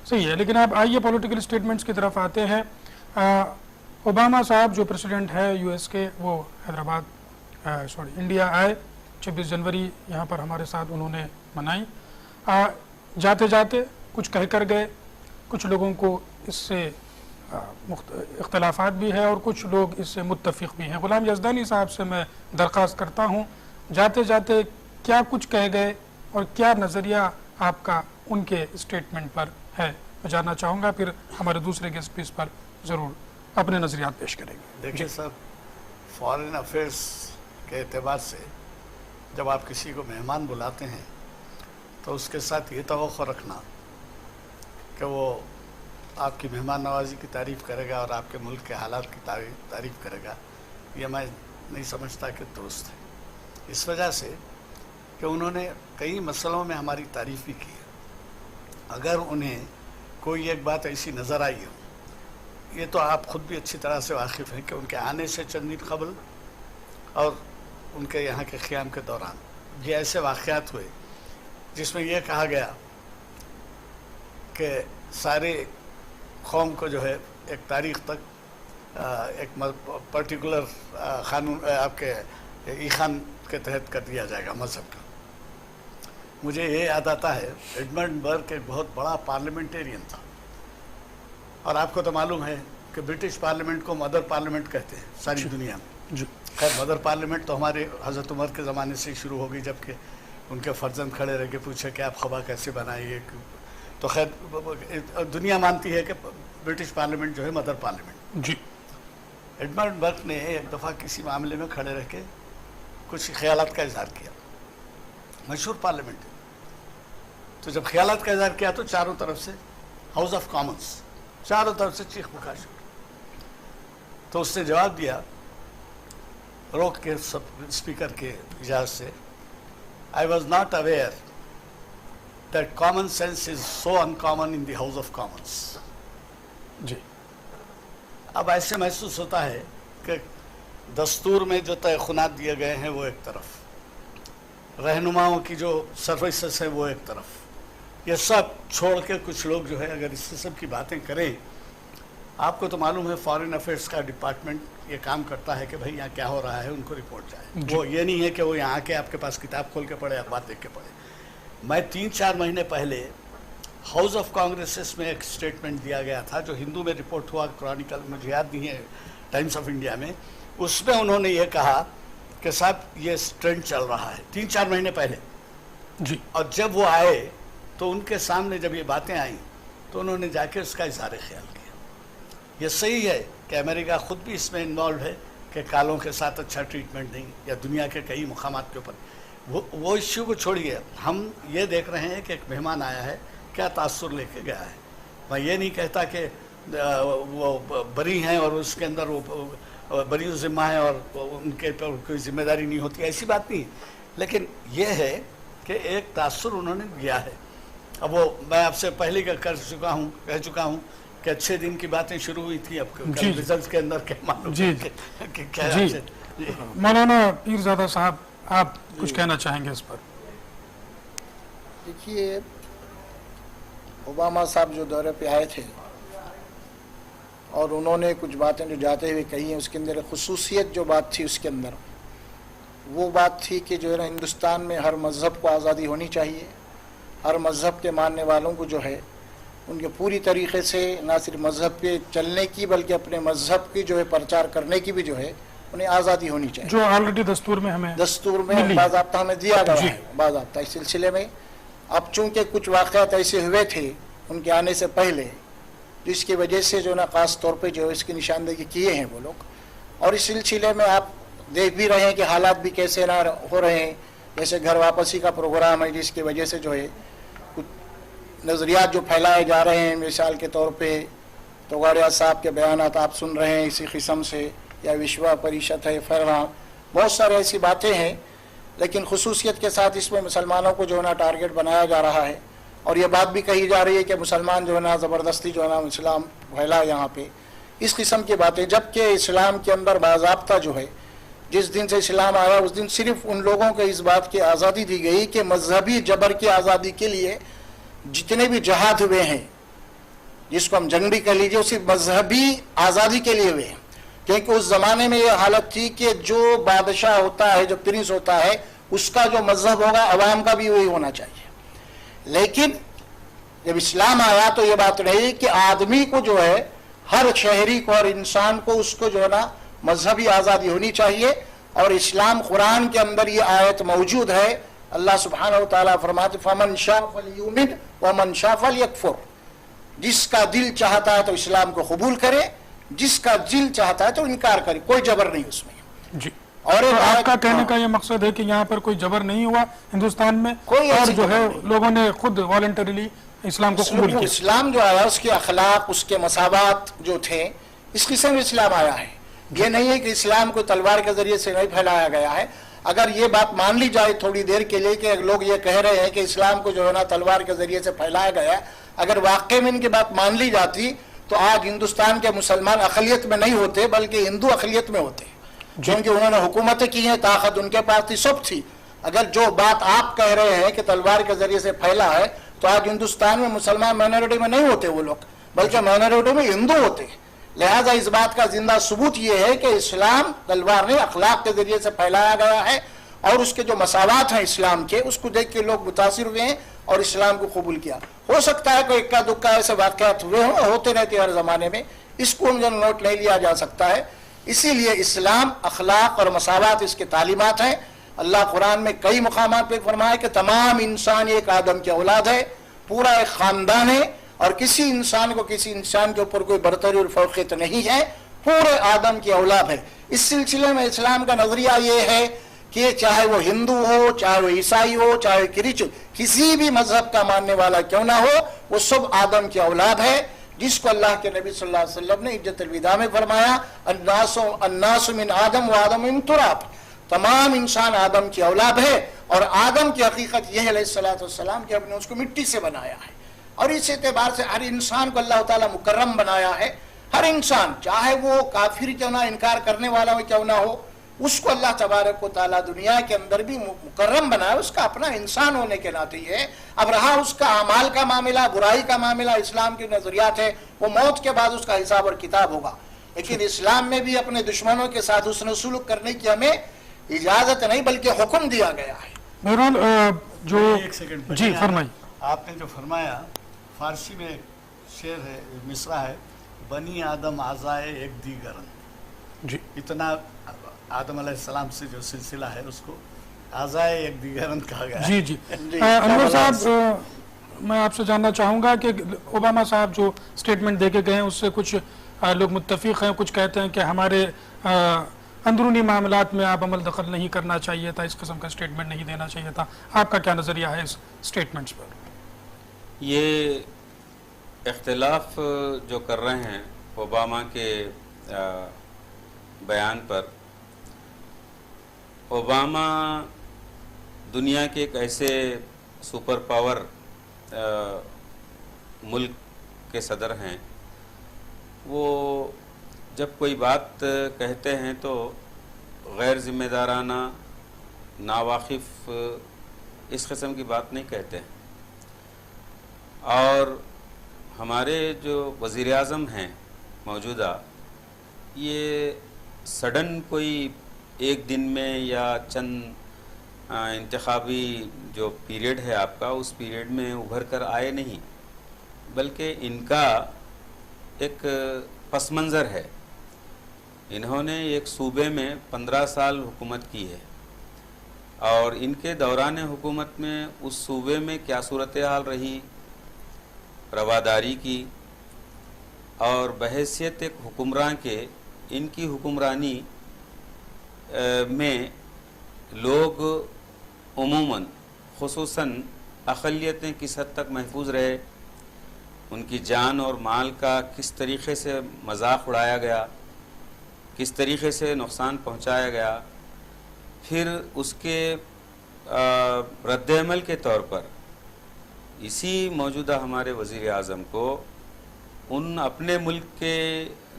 صحیح ہے۔ لیکن اب آئیے پولیٹیکل اسٹیٹمنٹس کی طرف آتے ہیں۔ اوباما صاحب جو پریسیڈنٹ ہے یو ایس کے، وہ حیدرآباد انڈیا آئے، 26 جنوری یہاں پر ہمارے ساتھ انہوں نے منائی۔ جاتے جاتے کچھ کہہ کر گئے، کچھ لوگوں کو اس سے اختلافات بھی ہے اور کچھ لوگ اس سے متفق بھی ہیں۔ غلام یزدانی صاحب سے میں درخواست کرتا ہوں، جاتے جاتے کیا کچھ کہہ گئے اور کیا نظریہ آپ کا ان کے اسٹیٹمنٹ پر ہے، میں جاننا چاہوں گا، پھر ہمارے دوسرے گیسٹ بھی اس پر ضرور اپنے نظریات پیش کریں گے۔ دیکھیے صاحب، فارن افیئرس کے اعتبار سے جب آپ کسی کو مہمان بلاتے ہیں تو اس کے ساتھ یہ توقع رکھنا کہ وہ آپ کی مہمان نوازی کی تعریف کرے گا اور آپ کے ملک کے حالات کی تعریف کرے گا، یہ میں نہیں سمجھتا کہ درست ہے، اس وجہ سے کہ انہوں نے کئی مسئلوں میں ہماری تعریف بھی کی ہے۔ اگر انہیں کوئی ایک بات ایسی نظر آئی ہو، یہ تو آپ خود بھی اچھی طرح سے واقف ہیں کہ ان کے آنے سے چند دن قبل اور ان کے یہاں کے قیام کے دوران یہ ایسے واقعات ہوئے جس میں یہ کہا گیا کہ سارے قوم کو جو ہے ایک تاریخ تک ایک پرٹیکولر قانون آپ کے ایخان کے تحت کر دیا جائے گا مذہب کا۔ مجھے یہ یاد آتا ہے ایڈمنڈ برک ایک بہت بڑا پارلیمنٹیرین تھا، اور آپ کو تو معلوم ہے کہ برٹش پارلیمنٹ کو مدر پارلیمنٹ کہتے ہیں ساری دنیا میں۔ خیر مدر پارلیمنٹ تو ہمارے حضرت عمر کے زمانے سے شروع ہو گئی، جبکہ ان کے فرزند کھڑے رہ کے پوچھے کہ آپ خبا کیسے بنائیے، تو خیر دنیا مانتی ہے کہ برٹش پارلیمنٹ جو ہے مدر پارلیمنٹ۔ جی ایڈمنڈ برک نے ایک دفعہ کسی معاملے میں کھڑے رہ کے کچھ خیالات کا اظہار کیا، مشہور پارلیمنٹ ہے، تو جب خیالات کا اظہار کیا تو چاروں طرف سے ہاؤس آف کامنس چاروں طرف سے چیخ پکار شروع، تو اس نے جواب دیا روک کے اسپیکر کے اجازت سے، I was not aware that common sense is so uncommon in the House of Commons۔ جی اب ایسے محسوس ہوتا ہے کہ دستور میں جو تیقنات دیے گئے ہیں وہ ایک طرف، رہنماؤں کی جو سروسز ہیں وہ ایک طرف، یہ سب چھوڑ کے کچھ لوگ جو ہے اگر اس قسم کی باتیں کریں، آپ کو تو معلوم ہے فارن افیئرس کا ڈپارٹمنٹ یہ کام کرتا ہے کہ بھائی یہاں کیا ہو رہا ہے ان کو رپورٹ جائے، وہ یہ نہیں ہے کہ وہ یہاں کے آپ کے پاس کتاب کھول کے پڑھے، اخبار دیکھ کے پڑھے۔ میں 3-4 مہینے پہلے ہاؤس آف کانگریسز میں ایک اسٹیٹمنٹ دیا گیا تھا جو ہندو میں رپورٹ ہوا، کرونیکل مجھے یاد نہیں ہے، ٹائمز آف انڈیا میں، اس میں انہوں نے یہ کہا کہ صاحب یہ ٹرینڈ چل رہا ہے 3-4 مہینے پہلے، جی اور جب وہ آئے تو ان کے سامنے جب یہ باتیں آئیں تو انہوں نے جا کے اس کا اظہار خیال کیا۔ یہ صحیح ہے کہ امریکہ خود بھی اس میں انوالوڈ ہے کہ کالوں کے ساتھ اچھا ٹریٹمنٹ نہیں، یا دنیا کے کئی مقامات کے اوپر، وہ ایشو کو چھوڑیے، ہم یہ دیکھ رہے ہیں کہ ایک مہمان آیا ہے کیا تاثر لے کے گیا ہے۔ میں یہ نہیں کہتا کہ وہ بری ہیں اور اس کے اندر وہ بری ذمہ ہیں اور ان کے پر کوئی ذمہ داری نہیں ہوتی، ایسی بات نہیں، لیکن یہ ہے کہ ایک تاثر انہوں نے دیا ہے۔ اب وہ میں آپ سے پہلے کہہ چکا ہوں کہ اچھے دن کی باتیں شروع ہوئی تھی، اب ریزلٹس کے اندر کیا معلوم کہ کیا ہے۔ مولانا پیرزادہ صاحب آپ کچھ کہنا چاہیں گے اس پر؟ دیکھیے اوباما صاحب جو دورے پہ آئے تھے اور انہوں نے کچھ باتیں جو جاتے ہوئے کہی ہیں، اس کے اندر خصوصیت جو بات تھی اس کے اندر وہ بات تھی کہ جو ہے نا ہندوستان میں ہر مذہب کو آزادی ہونی چاہیے، ہر مذہب کے ماننے والوں کو جو ہے ان کے پوری طریقے سے نہ صرف مذہب پہ چلنے کی بلکہ اپنے مذہب کی جو ہے پرچار کرنے کی بھی جو ہے انہیں آزادی ہونی چاہیے، جو آلریڈی دستور میں ہمیں باضابطہ ہمیں دیا گیا ہے باضابطہ۔ اس سلسلے میں اب چونکہ کچھ واقعات ایسے ہوئے تھے ان کے آنے سے پہلے جس کی وجہ سے جو نا خاص طور پہ جو اس کی نشاندہی کیے ہیں وہ لوگ، اور اس سلسلے میں آپ دیکھ بھی رہے ہیں کہ حالات بھی کیسے نہ ہو رہے ہیں، جیسے گھر واپسی کا پروگرام ہے جس کی وجہ سے جو ہے کچھ نظریات جو پھیلائے جا رہے ہیں، مثال کے طور پہ توگاڑیا صاحب کے بیانات آپ سن رہے ہیں اسی قسم سے، یا وشوا پریشد ہے، فرحان، بہت سارے ایسی باتیں ہیں، لیکن خصوصیت کے ساتھ اس میں مسلمانوں کو جو ہے نا ٹارگٹ بنایا جا رہا ہے، اور یہ بات بھی کہی جا رہی ہے کہ مسلمان جو ہے نا زبردستی جو ہے نا اسلام پھیلا یہاں پہ، اس قسم کی باتیں، جبکہ اسلام کے اندر باضابطہ جو ہے، جس دن سے اسلام آیا اس دن صرف ان لوگوں کو اس بات کی آزادی دی گئی کہ مذہبی جبر کی آزادی کے لیے جتنے بھی جہاد ہوئے ہیں، جس کو ہم جنگ بھی کہہ لیجیے، اسی مذہبی آزادی کے لیے ہوئے ہیں، کیونکہ اس زمانے میں یہ حالت تھی کہ جو بادشاہ ہوتا ہے، جو پرنس ہوتا ہے، اس کا جو مذہب ہوگا عوام کا بھی وہی ہونا چاہیے. لیکن جب اسلام آیا تو یہ بات رہی کہ آدمی کو جو ہے، ہر شہری کو اور انسان کو، اس کو جو ہے نا مذہبی آزادی ہونی چاہیے. اور اسلام قرآن کے اندر یہ آیت موجود ہے، اللہ سبحانہ و تعالیٰ فرماتے فَمَنْ شَاءَ فَلْيُؤْمِنْ وَمَنْ شَاءَ فَلْيَكْفُرْ، جس کا دل چاہتا ہے تو اسلام کو قبول کرے، جس کا دل چاہتا ہے تو انکار کرے، کوئی جبر نہیں اس میں. جی، اور تو آپ کا کہنے کا یہ مقصد ہے کہ یہاں پر کوئی جبر نہیں ہوا ہندوستان میں، کوئی اور ایسی جو ہے جبر نہیں. لوگوں نے خود والنٹریلی اسلام کو قبول کیا. اسلام جو آیا اس کے اخلاق، اس کے مساوات جو تھے، اس قسم میں اسلام آیا ہے. یہ نہیں ہے کہ اسلام کو تلوار کے ذریعے سے نہیں پھیلایا گیا ہے. اگر یہ بات مان لی جائے تھوڑی دیر کے لیے کہ لوگ یہ کہہ رہے ہیں کہ اسلام کو جو ہے نا تلوار کے ذریعے سے پھیلایا گیا ہے، اگر واقع میں ان کی بات مان لی جاتی تو آج ہندوستان کے مسلمان اقلیت میں نہیں ہوتے بلکہ ہندو اقلیت میں ہوتے، کیونکہ انہوں نے حکومتیں کی ہیں، طاقت ان کے پاس تھی، سب تھی. اگر جو بات آپ کہہ رہے ہیں کہ تلوار کے ذریعے سے پھیلا ہے تو آج ہندوستان میں مسلمان مائنورٹی میں نہیں ہوتے وہ لوگ، بلکہ مائنورٹی میں ہندو ہوتے. لہذا اس بات کا زندہ ثبوت یہ ہے کہ اسلام تلوار نہیں اخلاق کے ذریعے سے پھیلایا گیا ہے، اور اس کے جو مساوات ہیں اسلام کے، اس کو دیکھ کے لوگ متاثر ہوئے ہیں اور اسلام کو قبول کیا. ہو سکتا ہے کہ اکا دکا ایسے واقعات ہوئے ہوں، ہوتے رہتے ہر زمانے میں، اس کو ہم نوٹ نہیں لیا جا سکتا ہے. اسی لیے اسلام اخلاق اور مساوات اس کے تعلیمات ہیں. اللہ قرآن میں کئی مقامات پہ فرمایا کہ تمام انسان ایک آدم کی اولاد ہے، پورا ایک خاندان ہے، اور کسی انسان کو کسی انسان کے اوپر کوئی برتری اور فوقیت نہیں ہے، پورے آدم کی اولاد ہے. اس سلسلے میں اسلام کا نظریہ یہ ہے کہ چاہے وہ ہندو ہو، چاہے وہ عیسائی ہو، چاہے وہ کرسچن، کسی بھی مذہب کا ماننے والا کیوں نہ ہو، وہ سب آدم کی اولاد ہے، جس کو اللہ کے نبی صلی اللہ علیہ وسلم نے حجۃ الوداع میں فرمایا الناس من آدم و آدم من تراب، تمام انسان آدم کی اولاد ہے. اور آدم کی حقیقت یہ ہے علیہ الصلوۃ والسلام کہ ہم نے اس کو مٹی سے بنایا ہے، اور اس اعتبار سے ہر انسان کو اللہ تعالیٰ مکرم بنایا ہے. ہر انسان چاہے وہ کافر کیوں نہ، انکار کرنے والا ہو کیوں نہ ہو، اس کو اللہ تبارک و تعالیٰ دنیا کے اندر بھی مکرم بنایا، اس کا اپنا انسان ہونے کے ناطے ہے. اب رہا اس کا اعمال کا معاملہ، برائی کا معاملہ، اسلام کے نظریات ہے، وہ موت کے بعد اس کا حساب اور کتاب ہوگا. لیکن اسلام میں بھی اپنے دشمنوں کے ساتھ حسن سلوک کرنے کی ہمیں اجازت نہیں بلکہ حکم دیا گیا ہے. بہرحال جو ایک سیکنڈ جی فرمائیں. آپ نے جو فرمایا، فارسی میں شعر ہے، مصرع ہے، بنی آدم اعضائے ایک دیگرن. جی، اتنا آدم علیہ السلام سے جو سلسلہ ہے اس کو اعضائے ایک دیگرن کہا گیا ہے. جی جی. انور صاحب، میں آپ سے جاننا چاہوں گا کہ اوباما صاحب جو سٹیٹمنٹ دے کے گئے ہیں اس سے کچھ لوگ متفق ہیں، کچھ کہتے ہیں کہ ہمارے اندرونی معاملات میں آپ عمل دخل نہیں کرنا چاہیے تھا، اس قسم کا سٹیٹمنٹ نہیں دینا چاہیے تھا. آپ کا کیا نظریہ ہے اس سٹیٹمنٹس پر؟ یہ اختلاف جو کر رہے ہیں اوباما کے بیان پر، اوباما دنیا کے ایک ایسے سپر پاور ملک کے صدر ہیں، وہ جب کوئی بات کہتے ہیں تو غیر ذمہ دارانہ، ناواقف اس قسم کی بات نہیں کہتے ہیں. اور ہمارے جو وزیر اعظم ہیں موجودہ، یہ سڈن کوئی ایک دن میں یا چند انتخابی جو پیریڈ ہے آپ کا، اس پیریڈ میں ابھر کر آئے نہیں، بلکہ ان کا ایک پس منظر ہے. انہوں نے ایک صوبے میں 15 سال حکومت کی ہے، اور ان کے دوران حکومت میں اس صوبے میں کیا صورتحال رہی، رواداری کی، اور بحیثیت ایک حکمران کے ان کی حکمرانی میں لوگ عموماً خصوصاً اقلیتیں کس حد تک محفوظ رہے، ان کی جان اور مال کا کس طریقے سے مذاق اڑایا گیا، کس طریقے سے نقصان پہنچایا گیا. پھر اس کے رد عمل کے طور پر اسی موجودہ ہمارے وزیر اعظم کو ان اپنے ملک کے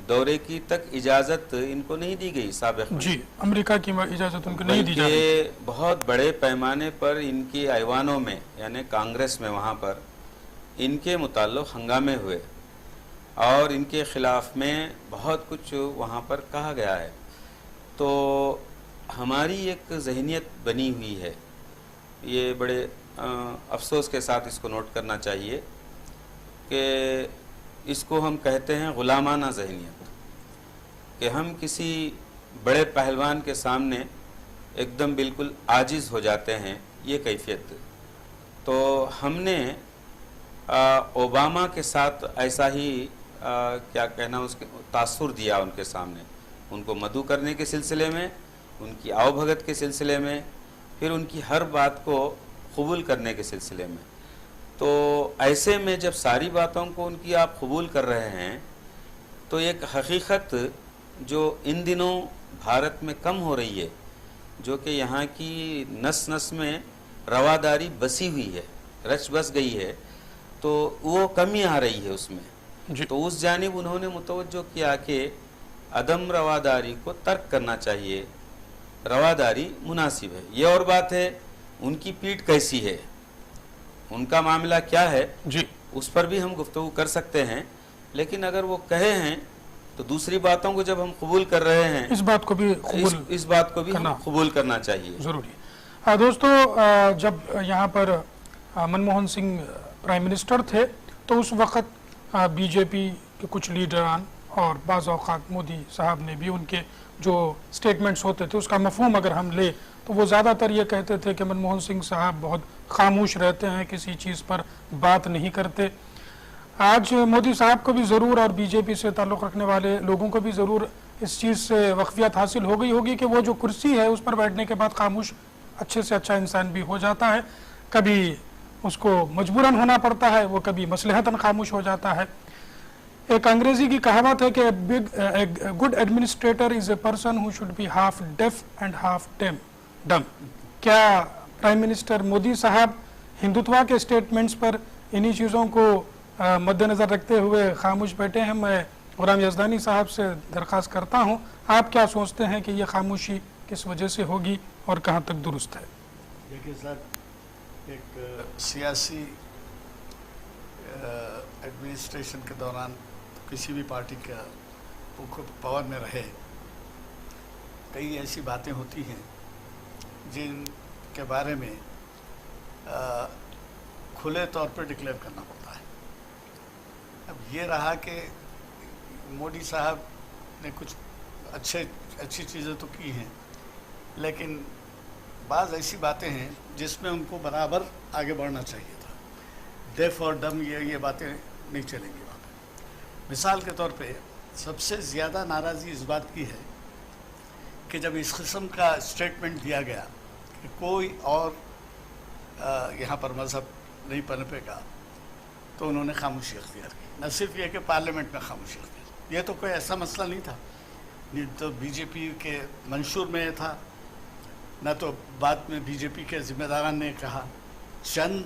दौरे की तक इजाज़त इनको नहीं दी गई साबिक़ में। जी, अमेरिका की इजाज़त उनको नहीं दी जा रही। बल्कि बहुत बड़े पैमाने पर इनकी ऐवानों में यानी कांग्रेस में वहाँ पर इनके मुताल्लिक़ हंगामे हुए और इनके ख़िलाफ़ में बहुत कुछ वहाँ पर कहा गया है। तो हमारी एक ज़हनियत बनी हुई है, ये बड़े अफसोस के साथ इसको नोट करना चाहिए कि इसको हम कहते हैं ग़ुलामाना ज़हनियत, कि हम किसी बड़े पहलवान के सामने एकदम बिल्कुल आजिज़ हो जाते हैं, ये कैफियत। तो हमने ओबामा के साथ ऐसा ही क्या कहना उसके तासुर दिया उनके सामने, उनको मदऊ करने के सिलसिले में, उनकी आवभगत के सिलसिले में, फिर उनकी हर बात को कबूल करने के सिलसिले में। तो ऐसे में जब सारी बातों को उनकी आप कबूल कर रहे हैं तो एक हकीकत जो इन दिनों भारत में कम हो रही है, जो कि यहाँ की नस नस में रवादारी बसी हुई है, रच बस गई है, तो वो कमी आ रही है उसमें। तो उस जानिब उन्होंने मुतवज्जो किया कि अदम रवादारी को तर्क करना चाहिए, रवादारी मुनासिब है। ये और बात है उनकी पीठ कैसी है, उनका मामला क्या है जी, उस पर भी हम गुफ्तगू कर सकते हैं, लेकिन अगर वो कहे हैं तो दूसरी बातों को जब हम कबूल कर रहे हैं, इस बात को भी इस बात को भी हम कबूल करना चाहिए। ज़रूरी। दोस्तों, जब यहाँ पर मनमोहन सिंह प्राइम मिनिस्टर थे तो उस वक़्त बीजेपी के कुछ लीडरान और बाज़ औक़ात मोदी साहब ने भी उनके जो स्टेटमेंट्स होते थे उसका मफ़हूम अगर हम ले तो वो ज़्यादातर ये कहते थे कि मनमोहन सिंह साहब बहुत खामोश रहते हैं, किसी चीज़ पर बात नहीं करते। आज मोदी साहब को भी ज़रूर और बीजेपी से ताल्लुक़ रखने वाले लोगों को भी ज़रूर इस चीज़ से वाक़फ़ियत हासिल हो गई होगी कि वो जो कुर्सी है उस पर बैठने के बाद खामोश अच्छे से अच्छा इंसान भी हो जाता है, कभी उसको मजबूरन होना पड़ता है, वो कभी मसलहतन खामोश हो जाता है। एक अंग्रेजी की कहावत है कि good administrator is a person who should be half deaf and half डम। क्या प्राइम मिनिस्टर मोदी साहब हिंदुत्व के स्टेटमेंट्स पर इन्हीं चीज़ों को मद्देनज़र रखते हुए खामोश बैठे हैं? मैं गुलाम यज़दानी साहब से दरख्वास्त करता हूं, आप क्या सोचते हैं कि ये खामोशी किस वजह से होगी और कहां तक दुरुस्त है? देखिए सर, एक सियासी एडमिनिस्ट्रेशन के दौरान किसी भी पार्टी का पावर में रहे, कई ऐसी बातें होती हैं जिनके बारे में खुले तौर पर डिक्लेयर करना पड़ता है। अब ये रहा कि मोदी साहब ने कुछ अच्छी चीज़ें तो की हैं, लेकिन बाज़ ऐसी बातें हैं जिसमें उनको बराबर आगे बढ़ना चाहिए था। डेफ और डम ये बातें नहीं चलेंगी वहाँ पर। मिसाल के तौर पे सबसे ज़्यादा नाराज़गी इस बात की है कि जब इस किस्म का स्टेटमेंट दिया गया कि कोई और यहाँ पर मज़हब नहीं पनपेगा, तो उन्होंने खामोशी अख्तियार की। न सिर्फ ये कि पार्लियामेंट में खामोशी अख्तियार, ये तो कोई ऐसा मसला नहीं था, नहीं तो बीजेपी के मंशूर में था, न तो बाद में बीजेपी के ज़िम्मेदारान ने कहा। चंद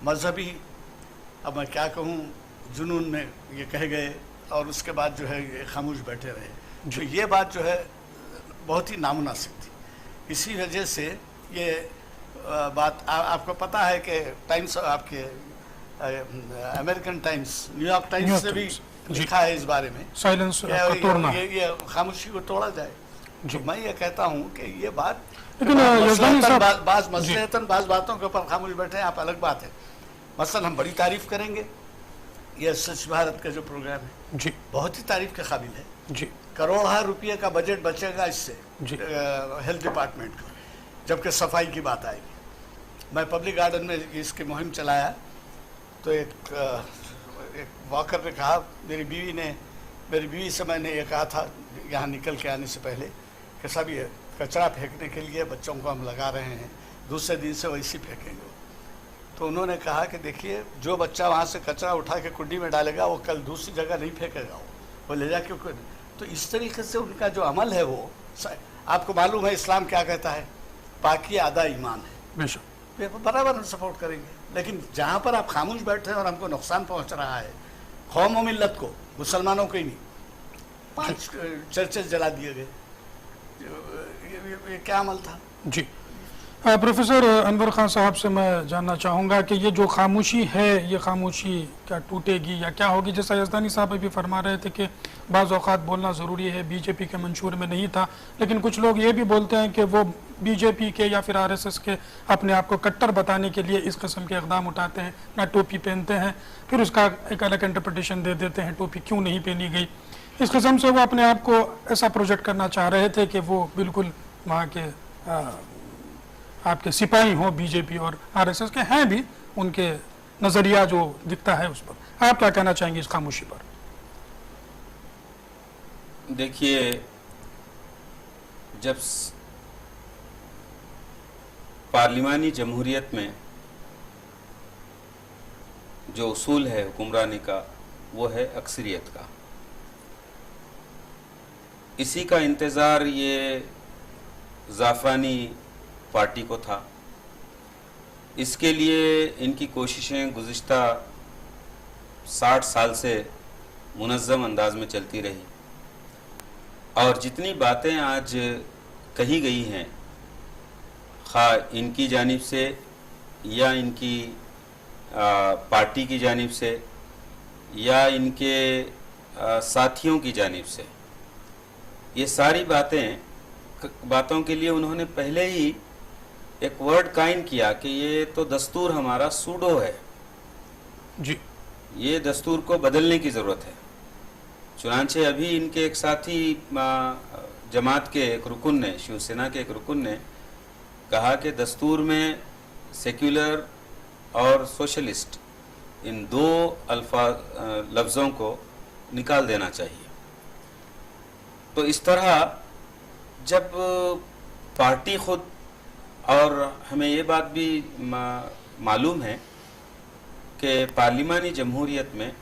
मजहबी, अब मैं क्या कहूँ, जुनून में ये कह गए और उसके बाद जो है ये खामोश बैठे रहे। तो ये बात जो है बहुत ही नामुनासिब थी। इसी वजह से ये बात आपको पता है कि टाइम्स, आपके अमेरिकन टाइम्स, न्यूयॉर्क टाइम्स ने भी लिखा है इस बारे में, साइलेंस को तोड़ना, ये खामोशी को तोड़ा जाए। तो मैं ये कहता हूँ कि ये बात, लेकिन बाज़ मसलहतन बाज़ बातों के ऊपर खामोश बैठे हैं, आप अलग बात है। मसलन हम बड़ी तारीफ करेंगे, ये स्वच्छ भारत का जो प्रोग्राम है जी, बहुत ही तारीफ के काबिल है जी। करोड़ों रुपये का बजट बचेगा इससे हेल्थ डिपार्टमेंट को, जबकि सफाई की बात आएगी। मैं पब्लिक गार्डन में इसकी मुहिम चलाया तो एक वॉकर ने कहा, मेरी बीवी से मैंने ये कहा था यहाँ निकल के आने से पहले कि सब ये कचरा फेंकने के लिए बच्चों को हम लगा रहे हैं, दूसरे दिन से वैसे फेंकेंगे। तो उन्होंने कहा कि देखिए, जो बच्चा वहाँ से कचरा उठा के कुंडी में डालेगा वो कल दूसरी जगह नहीं फेंकेगा, वो ले जाके। तो इस तरीके से उनका जो अमल है वो, आपको मालूम है इस्लाम क्या कहता है, पाकी आधा ईमान है, बराबर हम सपोर्ट करेंगे। लेकिन जहाँ पर आप खामोश बैठे हैं और हमको नुकसान पहुँच रहा है, कौम और मिल्लत को, मुसलमानों को ही नहीं, 5 चर्चेस जला दिए गए, ये क्या अमल था? जी प्रोफेसर अनवर खान साहब से मैं जानना चाहूँगा कि ये जो खामोशी है, ये खामोशी क्या टूटेगी या क्या होगी? जैसा यज़दानी साहब अभी फरमा रहे थे कि बाज़ औक़ात बोलना ज़रूरी है, बीजेपी के मंशूर में नहीं था, लेकिन कुछ लोग ये भी बोलते हैं कि वो बीजेपी के या फिर आरएसएस के अपने आप को कट्टर बताने के लिए इस किस्म के इक़दाम उठाते हैं, ना टोपी पहनते हैं, फिर उसका एक अलग इंटरप्रिटेशन दे देते हैं, टोपी क्यों नहीं पहनी गई। इस किस्म से वो अपने आप को ऐसा प्रोजेक्ट करना चाह रहे थे कि वो बिल्कुल वहाँ के आपके सिपाही हों बीजेपी और आरएसएस के, हैं भी उनके नज़रिया जो दिखता है उस पर। आप क्या कहना चाहेंगे इस खामोशी पर? देखिए, जब पार्लिमानी जमहूरियत में जो उसूल है हुक्मरानी का, वो है अक्सरियत का। इसी का इंतज़ार ये ज़ाफ़रानी पार्टी को था। इसके लिए इनकी कोशिशें गुज़िश्ता 60 साल से मुनज़्ज़म अंदाज में चलती रही, और जितनी बातें आज कही गई हैं, खा इनकी जानिब से या इनकी पार्टी की जानिब से या इनके साथियों की जानिब से, ये सारी बातों के लिए उन्होंने पहले ही एक वर्ड कायम किया कि ये तो दस्तूर हमारा सूडो है जी, ये दस्तूर को बदलने की ज़रूरत है। चुनांचे अभी इनके एक साथी जमात के एक रुकन ने, शिवसेना के एक रुकन ने कहा कि दस्तूर में सेक्युलर और सोशलिस्ट इन 2 लफ्ज़ों को निकाल देना चाहिए। तो इस तरह जब पार्टी खुद, और हमें ये बात भी मालूम है कि पार्लिमानी जमहूरियत में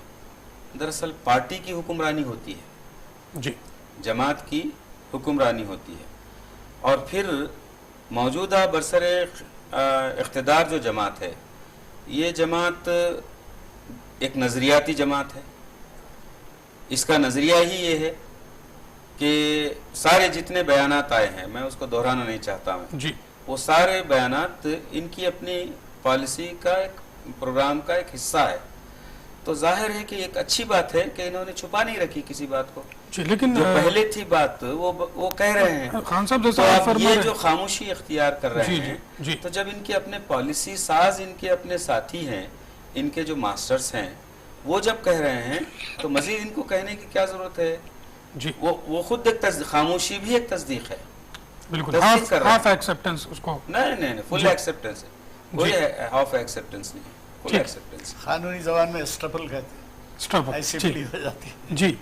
दरअसल पार्टी की हुक्मरानी होती है जी, जमात की हुक्मरानी होती है, और फिर मौजूदा बरसरे इख्तिदार जो जमात है, ये जमात एक नज़रियाती जमात है। इसका नज़रिया ही ये है कि सारे जितने बयानात आए हैं, मैं उसको दोहराना नहीं चाहता मैं जी, वो सारे बयानात इनकी अपनी पॉलिसी का, एक प्रोग्राम का एक हिस्सा है। तो जाहिर है कि एक अच्छी बात है कि इन्होंने छुपा नहीं रखी किसी बात को। जी, लेकिन जो पहले थी बात वो कह रहे हैं। खान साहब तो जैसा अब ये जो खामोशी इख्तियार कर रहे जी, हैं, जी, तो जब इनके अपने पॉलिसी साज, इनके अपने साथी हैं, इनके जो मास्टर्स हैं, वो जब कह रहे हैं तो मजीद इनको कहने की क्या जरूरत है जी? वो खुद एक खामोशी भी एक तस्दीक है, बिल्कुल हाफ एक्सेप्टेंस उसको नहीं फुल एक्सेप्टेंस है, कोई हाफ एक्सेप्टेंस नहीं, फुल एक्सेप्टेंस। कानूनी जबान में स्ट्रपल कहते हैं, स्ट्रपल ऐसी जी, प्ली हो जाती है। जी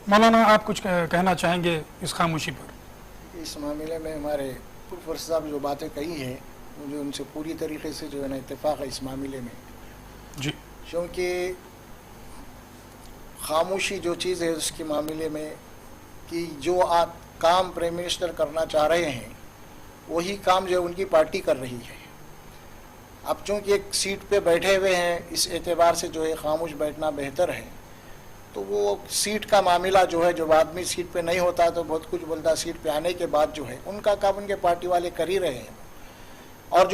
मौलाना आप कुछ कहना चाहेंगे इस खामोशी पर? इस मामले में हमारे प्रोफेसर साहब जो बातें कही हैं, मुझे उनसे पूरी तरीके से जो है ना इत्तेफाक है इस मामले में जी, क्योंकि खामोशी जो चीज़ है उसके मामले में कि जो काम प्राइम मिनिस्टर करना चाह रहे हैं वही काम जो है उनकी पार्टी कर रही है। अब चूँकि एक सीट पे बैठे हुए हैं, इस एतबार से जो है खामोश बैठना बेहतर है। तो वो सीट का मामला जो है, जब आदमी सीट पे नहीं होता तो बहुत कुछ बोलता, सीट पे आने के बाद जो है उनका काम उनके पार्टी वाले कर ही रहे हैं। और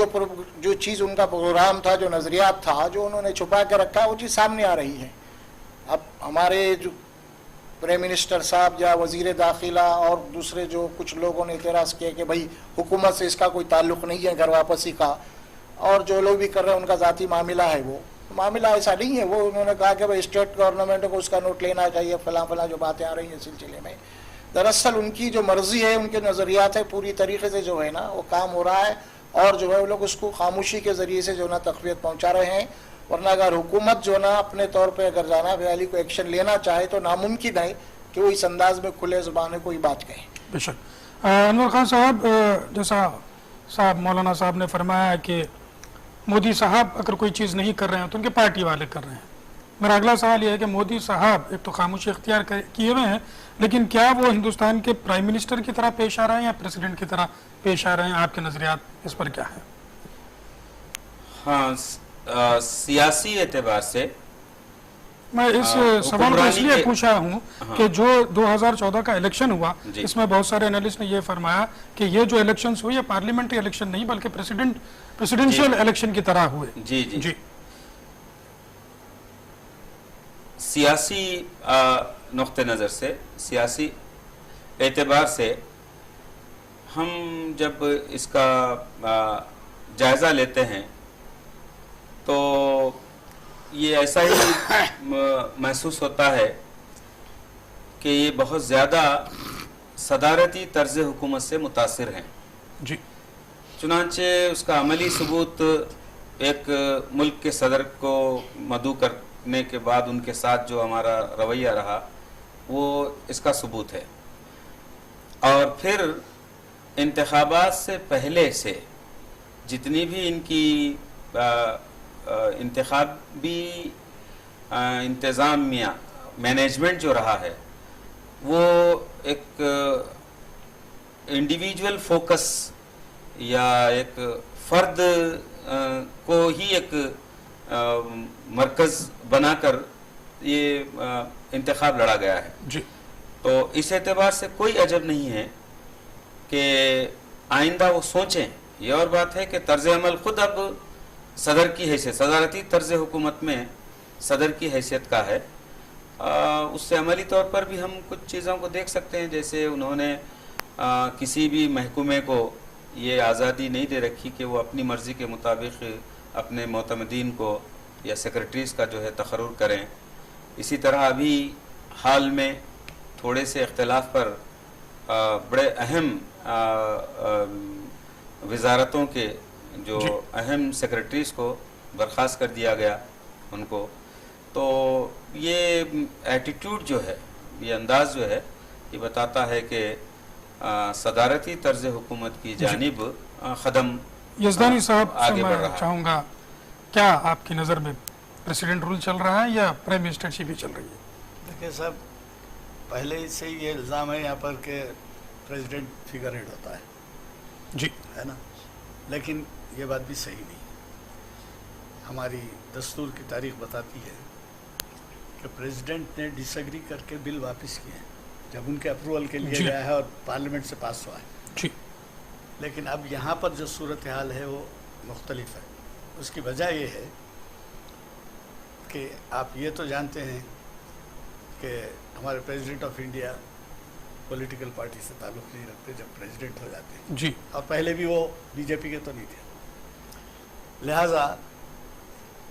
जो चीज़ उनका प्रोग्राम था, जो नज़रियात था, जो उन्होंने छुपा के रखा, वो चीज़ सामने आ रही है। अब हमारे जो प्राइम मिनिस्टर साहब या वज़ीर दाखिला और दूसरे जो कुछ लोगों ने एतराज़ किया कि भाई हुकूमत से इसका कोई ताल्लुक़ नहीं है, घर वापसी का, और जो लोग भी कर रहे हैं उनका ज़ाती मामला है, वो मामला ऐसा नहीं है। वो उन्होंने कहा कि भाई स्टेट गवर्नमेंट को उसका नोट लेना चाहिए, फला जो बातें आ रही हैं सिलसिले में। दरअसल उनकी जो मर्ज़ी है, उनके नज़रियात है, पूरी तरीके से जो है ना वो काम हो रहा है, और जो है वो लोग उसको खामोशी के ज़रिए से जो ना तक़वियत पहुँचा रहे हैं। वरना अगर हुकूमत जो ना अपने तौर पे अगर जाना वैली को एक्शन लेना चाहे तो नामुमकिन है कि वो इस अंदाज में खुले ज़ुबान में कोई बात कहे। बेशक अनवर खान साहब, जैसा मौलाना साहब ने फरमाया कि मोदी साहब अगर कोई चीज़ नहीं कर रहे हैं तो उनके पार्टी वाले कर रहे हैं। मेरा अगला सवाल यह है कि मोदी साहब एक तो खामोशी इख्तियार किए हुए हैं, लेकिन क्या वो हिंदुस्तान के प्राइम मिनिस्टर की तरह पेश आ रहे हैं या प्रेसिडेंट की तरह पेश आ रहे हैं? आपके नज़रियात इस पर क्या है? हाँ, सियासी एतबार से میں اس سوال کو اس لیے پوچھا ہوں کہ جو 2014 کا الیکشن ہوا اس میں بہت سارے انالسٹ نے یہ فرمایا کہ یہ جو الیکشنز ہوئے یہ پارلیمنٹری الیکشن نہیں بلکہ پریسیڈنشیل الیکشن کی طرح ہوئے. جی سیاسی نقطہ نظر سے، سیاسی اعتبار سے ہم جب اس کا جائزہ لیتے ہیں تو یہ ایسا ہی محسوس ہوتا ہے کہ یہ بہت زیادہ صدارتی طرز حکومت سے متاثر ہیں. جی چنانچہ اس کا عملی ثبوت ایک ملک کے صدر کو مدعو کرنے کے بعد ان کے ساتھ جو ہمارا رویہ رہا وہ اس کا ثبوت ہے. اور پھر انتخابات سے پہلے سے جتنی بھی ان کی انتخابی انتظامیہ مینجمنٹ جو رہا ہے وہ ایک انڈیویجول فوکس یا ایک فرد کو ہی ایک مرکز بنا کر یہ انتخاب لڑا گیا ہے. جی تو اس اعتبار سے کوئی عجب نہیں ہے کہ آئندہ وہ سوچیں. یہ اور بات ہے کہ طرز عمل خود اب صدر کی حیثیت، صدارتی طرز حکومت میں صدر کی حیثیت کا ہے. اس سے عملی طور پر بھی ہم کچھ چیزوں کو دیکھ سکتے ہیں، جیسے انہوں نے کسی بھی محکمے کو یہ آزادی نہیں دے رکھی کہ وہ اپنی مرضی کے مطابق اپنے معتمدین کو یا سیکرٹریز کا جو ہے تقرر کریں. اسی طرح ابھی حال میں تھوڑے سے اختلاف پر بڑے اہم وزارتوں کے جو اہم سیکرٹریز کو برخاست کر دیا گیا ان کو. تو یہ ایٹیٹیوڈ جو ہے، یہ انداز جو ہے، یہ بتاتا ہے کہ صدارتی طرز حکومت کی جانب قدم یزدانی صاحب سے آگے بڑھ میں رہا. چاہوں گا کیا آپ کی نظر میں پریسیڈنٹ رول چل رہا ہے یا پرائم منسٹرشپ ہی چل رہی ہے؟ دیکھیں صاحب، پہلے سے یہ الزام ہے یہاں پر کہ پریزیڈنٹ فگر ہیڈ ہوتا ہے. جی ہے نا، لیکن یہ بات بھی صحیح نہیں. ہماری دستور کی تاریخ بتاتی ہے کہ پریزیڈنٹ نے ڈس ایگری کر کے بل واپس کیے ہیں جب ان کے اپروول کے لیے گیا ہے اور پارلیمنٹ سے پاس ہوا ہے. جی لیکن اب یہاں پر جو صورتحال ہے وہ مختلف ہے. اس کی وجہ یہ ہے کہ آپ یہ تو جانتے ہیں کہ ہمارے president of India political party سے تعلق نہیں رکھتے جب پریزیڈنٹ ہو جاتے ہیں. جی اور پہلے بھی وہ بی جے پی کے تو نہیں تھے. لہٰذا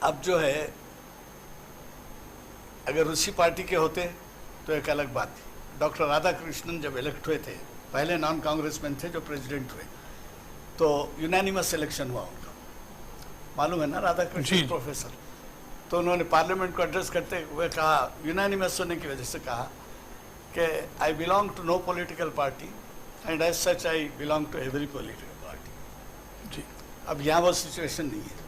اب جو ہے اگر اسی پارٹی کے ہوتے تو ایک الگ بات تھی. ڈاکٹر رادھا کرشنن جب الیکٹ ہوئے تھے، پہلے نان کانگریس مین تھے جو پریزیڈنٹ ہوئے، تو یونانیمس الیکشن ہوا ان کا. معلوم ہے نا رادھا کرشنن پروفیسر. تو انہوں نے پارلیمنٹ کو ایڈریس کرتے ہوئے کہا، یونانیمس ہونے کی وجہ سے کہا کہ I belong to no political party and as such I belong to every political party. جی اب یہاں وہ سچویشن نہیں ہے.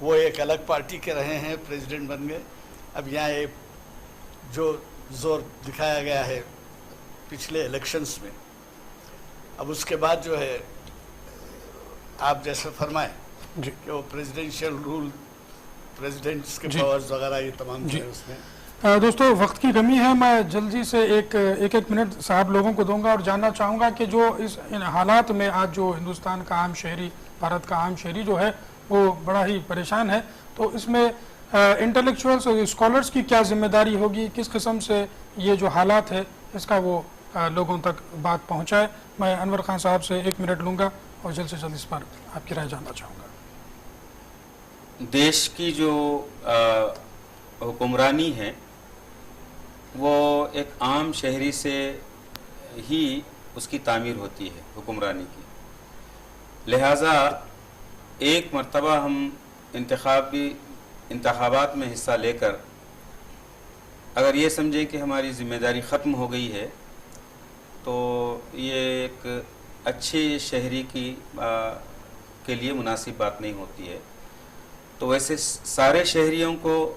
وہ ایک الگ پارٹی کے رہے ہیں، پریزیڈنٹ بن گئے. اب یہاں ایک جو زور دکھایا گیا ہے پچھلے الیکشنز میں، اب اس کے بعد جو ہے آپ جیسے فرمائیں جی کہ وہ پریزیڈنشیل رول، پریزیڈنٹس کے پاورز وغیرہ یہ تمام جو ہے اس میں. دوستو وقت کی کمی ہے، میں جلدی سے ایک منٹ صاحب لوگوں کو دوں گا اور جاننا چاہوں گا کہ جو ان حالات میں آج جو ہندوستان کا عام شہری، بھارت کا عام شہری جو ہے وہ بڑا ہی پریشان ہے، تو اس میں انٹلیکچوئلس اور اسکالرس کی کیا ذمہ داری ہوگی، کس قسم سے یہ جو حالات ہے اس کا وہ لوگوں تک بات پہنچائے. میں انور خان صاحب سے 1 منٹ لوں گا اور جلد سے جلد اس پر آپ کی رائے جاننا چاہوں گا. دیش کی جو حکمرانی ہے وہ ایک عام شہری سے ہی اس کی تعمیر ہوتی ہے حکمرانی کی. لہٰذا ایک مرتبہ ہم انتخابات میں حصہ لے کر اگر یہ سمجھیں کہ ہماری ذمہ داری ختم ہو گئی ہے تو یہ ایک اچھے شہری کے لیے مناسب بات نہیں ہوتی ہے. تو ویسے سارے شہریوں کو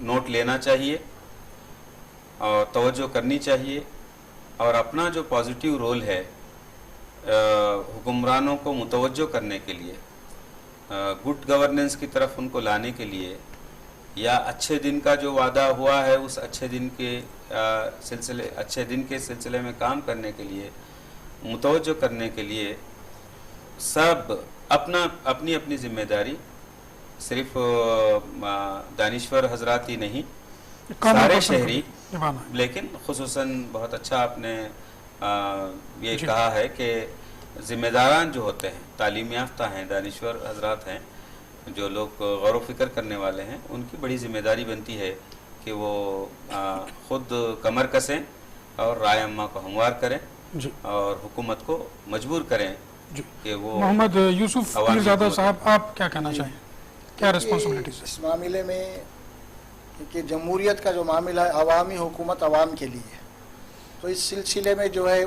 نوٹ لینا چاہیے اور توجہ کرنی چاہیے اور اپنا جو پازیٹیو رول ہے حکمرانوں کو متوجہ کرنے کے لیے، گڈ گورننس کی طرف ان کو لانے کے لیے یا اچھے دن کا جو وعدہ ہوا ہے اس اچھے دن کے سلسلے میں کام کرنے کے لیے، متوجہ کرنے کے لیے سب اپنی اپنی ذمہ داری، صرف دانشور حضرات ہی نہیں، سارے شہری، لیکن خصوصاً بہت اچھا آپ نے یہ کہا ہے کہ ذمہ داران جو ہوتے ہیں، تعلیم یافتہ ہیں، دانشور حضرات ہیں، جو لوگ غور و فکر کرنے والے ہیں، ان کی بڑی ذمہ داری بنتی ہے کہ وہ خود کمر کسیں اور رائے عامہ کو ہموار کریں اور حکومت کو مجبور کریں کہ وہ محمد یوسف پیرزادہ صاحب، آپ کیا کہنا چاہیں، کیا ریسپانسبلٹیز اس معاملے میں کہ جمہوریت کا جو معاملہ ہے، عوامی حکومت عوام کے لیے، تو اس سلسلے میں جو ہے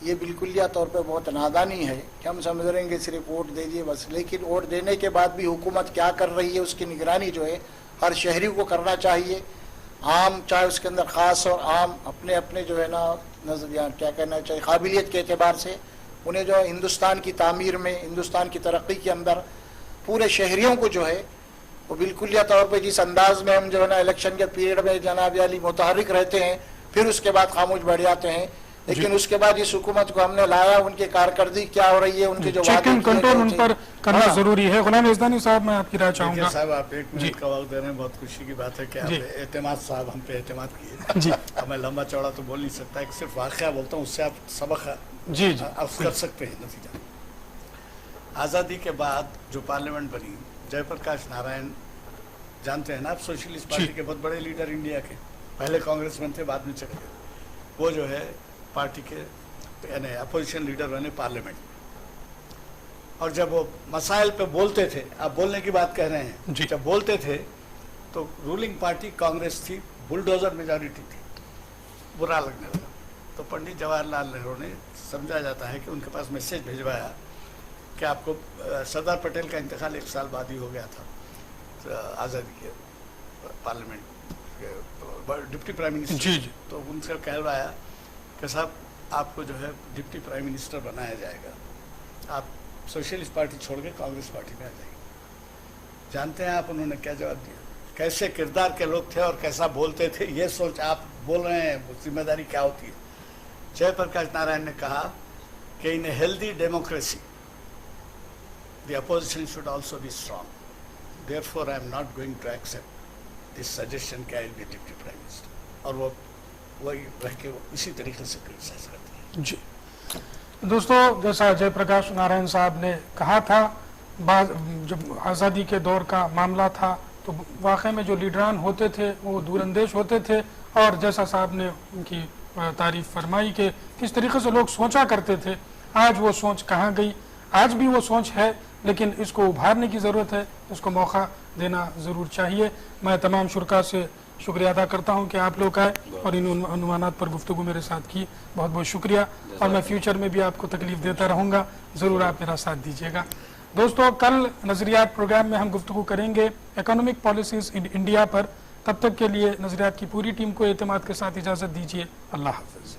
یہ بالکلیہ طور پہ بہت نادانی ہے کہ ہم سمجھ رہے ہیں کہ صرف ووٹ دے دیے بس، لیکن ووٹ دینے کے بعد بھی حکومت کیا کر رہی ہے اس کی نگرانی جو ہے ہر شہری کو کرنا چاہیے، عام چاہے اس کے اندر خاص اور عام اپنے اپنے جو ہے نا نظریہ کیا کہنا چاہیے قابلیت کے اعتبار سے انہیں جو ہندوستان کی تعمیر میں، ہندوستان کی ترقی کے اندر پورے شہریوں کو جو ہے وہ بالکلیہ طور پہ جس انداز میں ہم جو ہے نا الیکشن کے پیریڈ میں جناب علی متحرک رہتے ہیں، پھر اس کے بعد خاموش بیٹھ جاتے ہیں، لیکن اس کے بعد اس حکومت کو ہم نے لایا، ان کی کارکردگی کیا ہو رہی ہے، ان کے جو چیک اینڈ کنٹرول ان پر کرنا ضروری ہے۔ غلام یزدانی صاحب، میں آپ کی رائے چاہوں گا۔ صاحب آپ ایک منٹ کا وقت دے رہے ہیں، بہت خوشی کی بات ہے کہ آپ اعتماد صاحب ہم پہ اعتماد کیے۔ میں لمبا چوڑا تو بول نہیں سکتا، ایک صرف واقعہ بولتا ہوں، اس سے آپ سبق افز کر سکتے ہیں۔ نتیجہ آزادی کے بعد جو پارلیمنٹ بنی، جے پرکاش نارائن جانتے ہیں نا آپ، سوشلسٹ پارٹی کے بہت بڑے لیڈر انڈیا کے، پہلے کانگریس مین تھے، بعد میں چلے گئے، وہ جو ہے پارٹی کے یعنی اپوزیشن لیڈر بنے پارلیمنٹ، اور جب وہ مسائل پہ بولتے تھے، آپ بولنے کی بات کہہ رہے ہیں، جب بولتے تھے تو رولنگ پارٹی کانگریس تھی، بلڈوزر میجارٹی تھی، برا لگنے لگا۔ تو پنڈت جواہر لال نہرو نے، سمجھا جاتا ہے کہ ان کے پاس میسیج بھیجوایا کہ آپ کو سردار پٹیل کا انتقال 1 سال بعد ہی ہو گیا تھا آزادی کے پارلیمنٹ ڈپٹی پرائم منسٹر، تو ان سے کہلوایا کہ صاحب آپ کو جو ہے ڈپٹی پرائم منسٹر بنایا جائے گا، آپ سوشلسٹ پارٹی چھوڑ کے کانگریس پارٹی میں آ جائیں گے۔ جانتے ہیں آپ انہوں نے کیا جواب دیا؟ کیسے کردار کے لوگ تھے اور کیسا بولتے تھے، یہ سوچ آپ بول رہے ہیں ذمہ داری کیا ہوتی ہے۔ جے پرکاش نارائن نے کہا کہ in a healthy democracy the opposition should also be strong. Therefore, I am not going to accept this suggestion کہ I will be deputy prime minister. اور وہ وہی رہ کے اسی طریقے سے کرٹیسائز کرتے ہیں۔ جی دوستو، جیسا جے پرکاش نارائن صاحب نے کہا تھا، جب آزادی کے دور کا معاملہ تھا تو واقعی میں جو لیڈران ہوتے تھے وہ دور اندیش ہوتے تھے، اور جیسا صاحب نے ان کی تعریف فرمائی کہ کس طریقے سے لوگ سوچا کرتے تھے، آج وہ سوچ کہاں گئی؟ آج بھی وہ سوچ ہے، لیکن اس کو ابھارنے کی ضرورت ہے، اس کو موقع دینا ضرور چاہیے۔ میں تمام شرکاء سے شکریہ ادا کرتا ہوں کہ آپ لوگ آئے اور ان عنوانات پر گفتگو میرے ساتھ کی، بہت بہت شکریہ، اور میں فیوچر میں بھی آپ کو تکلیف دیتا رہوں گا، ضرور آپ میرا ساتھ دیجیے گا۔ دوستو، کل نظریات پروگرام میں ہم گفتگو کریں گے اکنامک پالیسیز ان انڈیا پر۔ تب تک کے لیے نظریات کی پوری ٹیم کو اعتماد کے ساتھ اجازت دیجیے۔ اللہ حافظ۔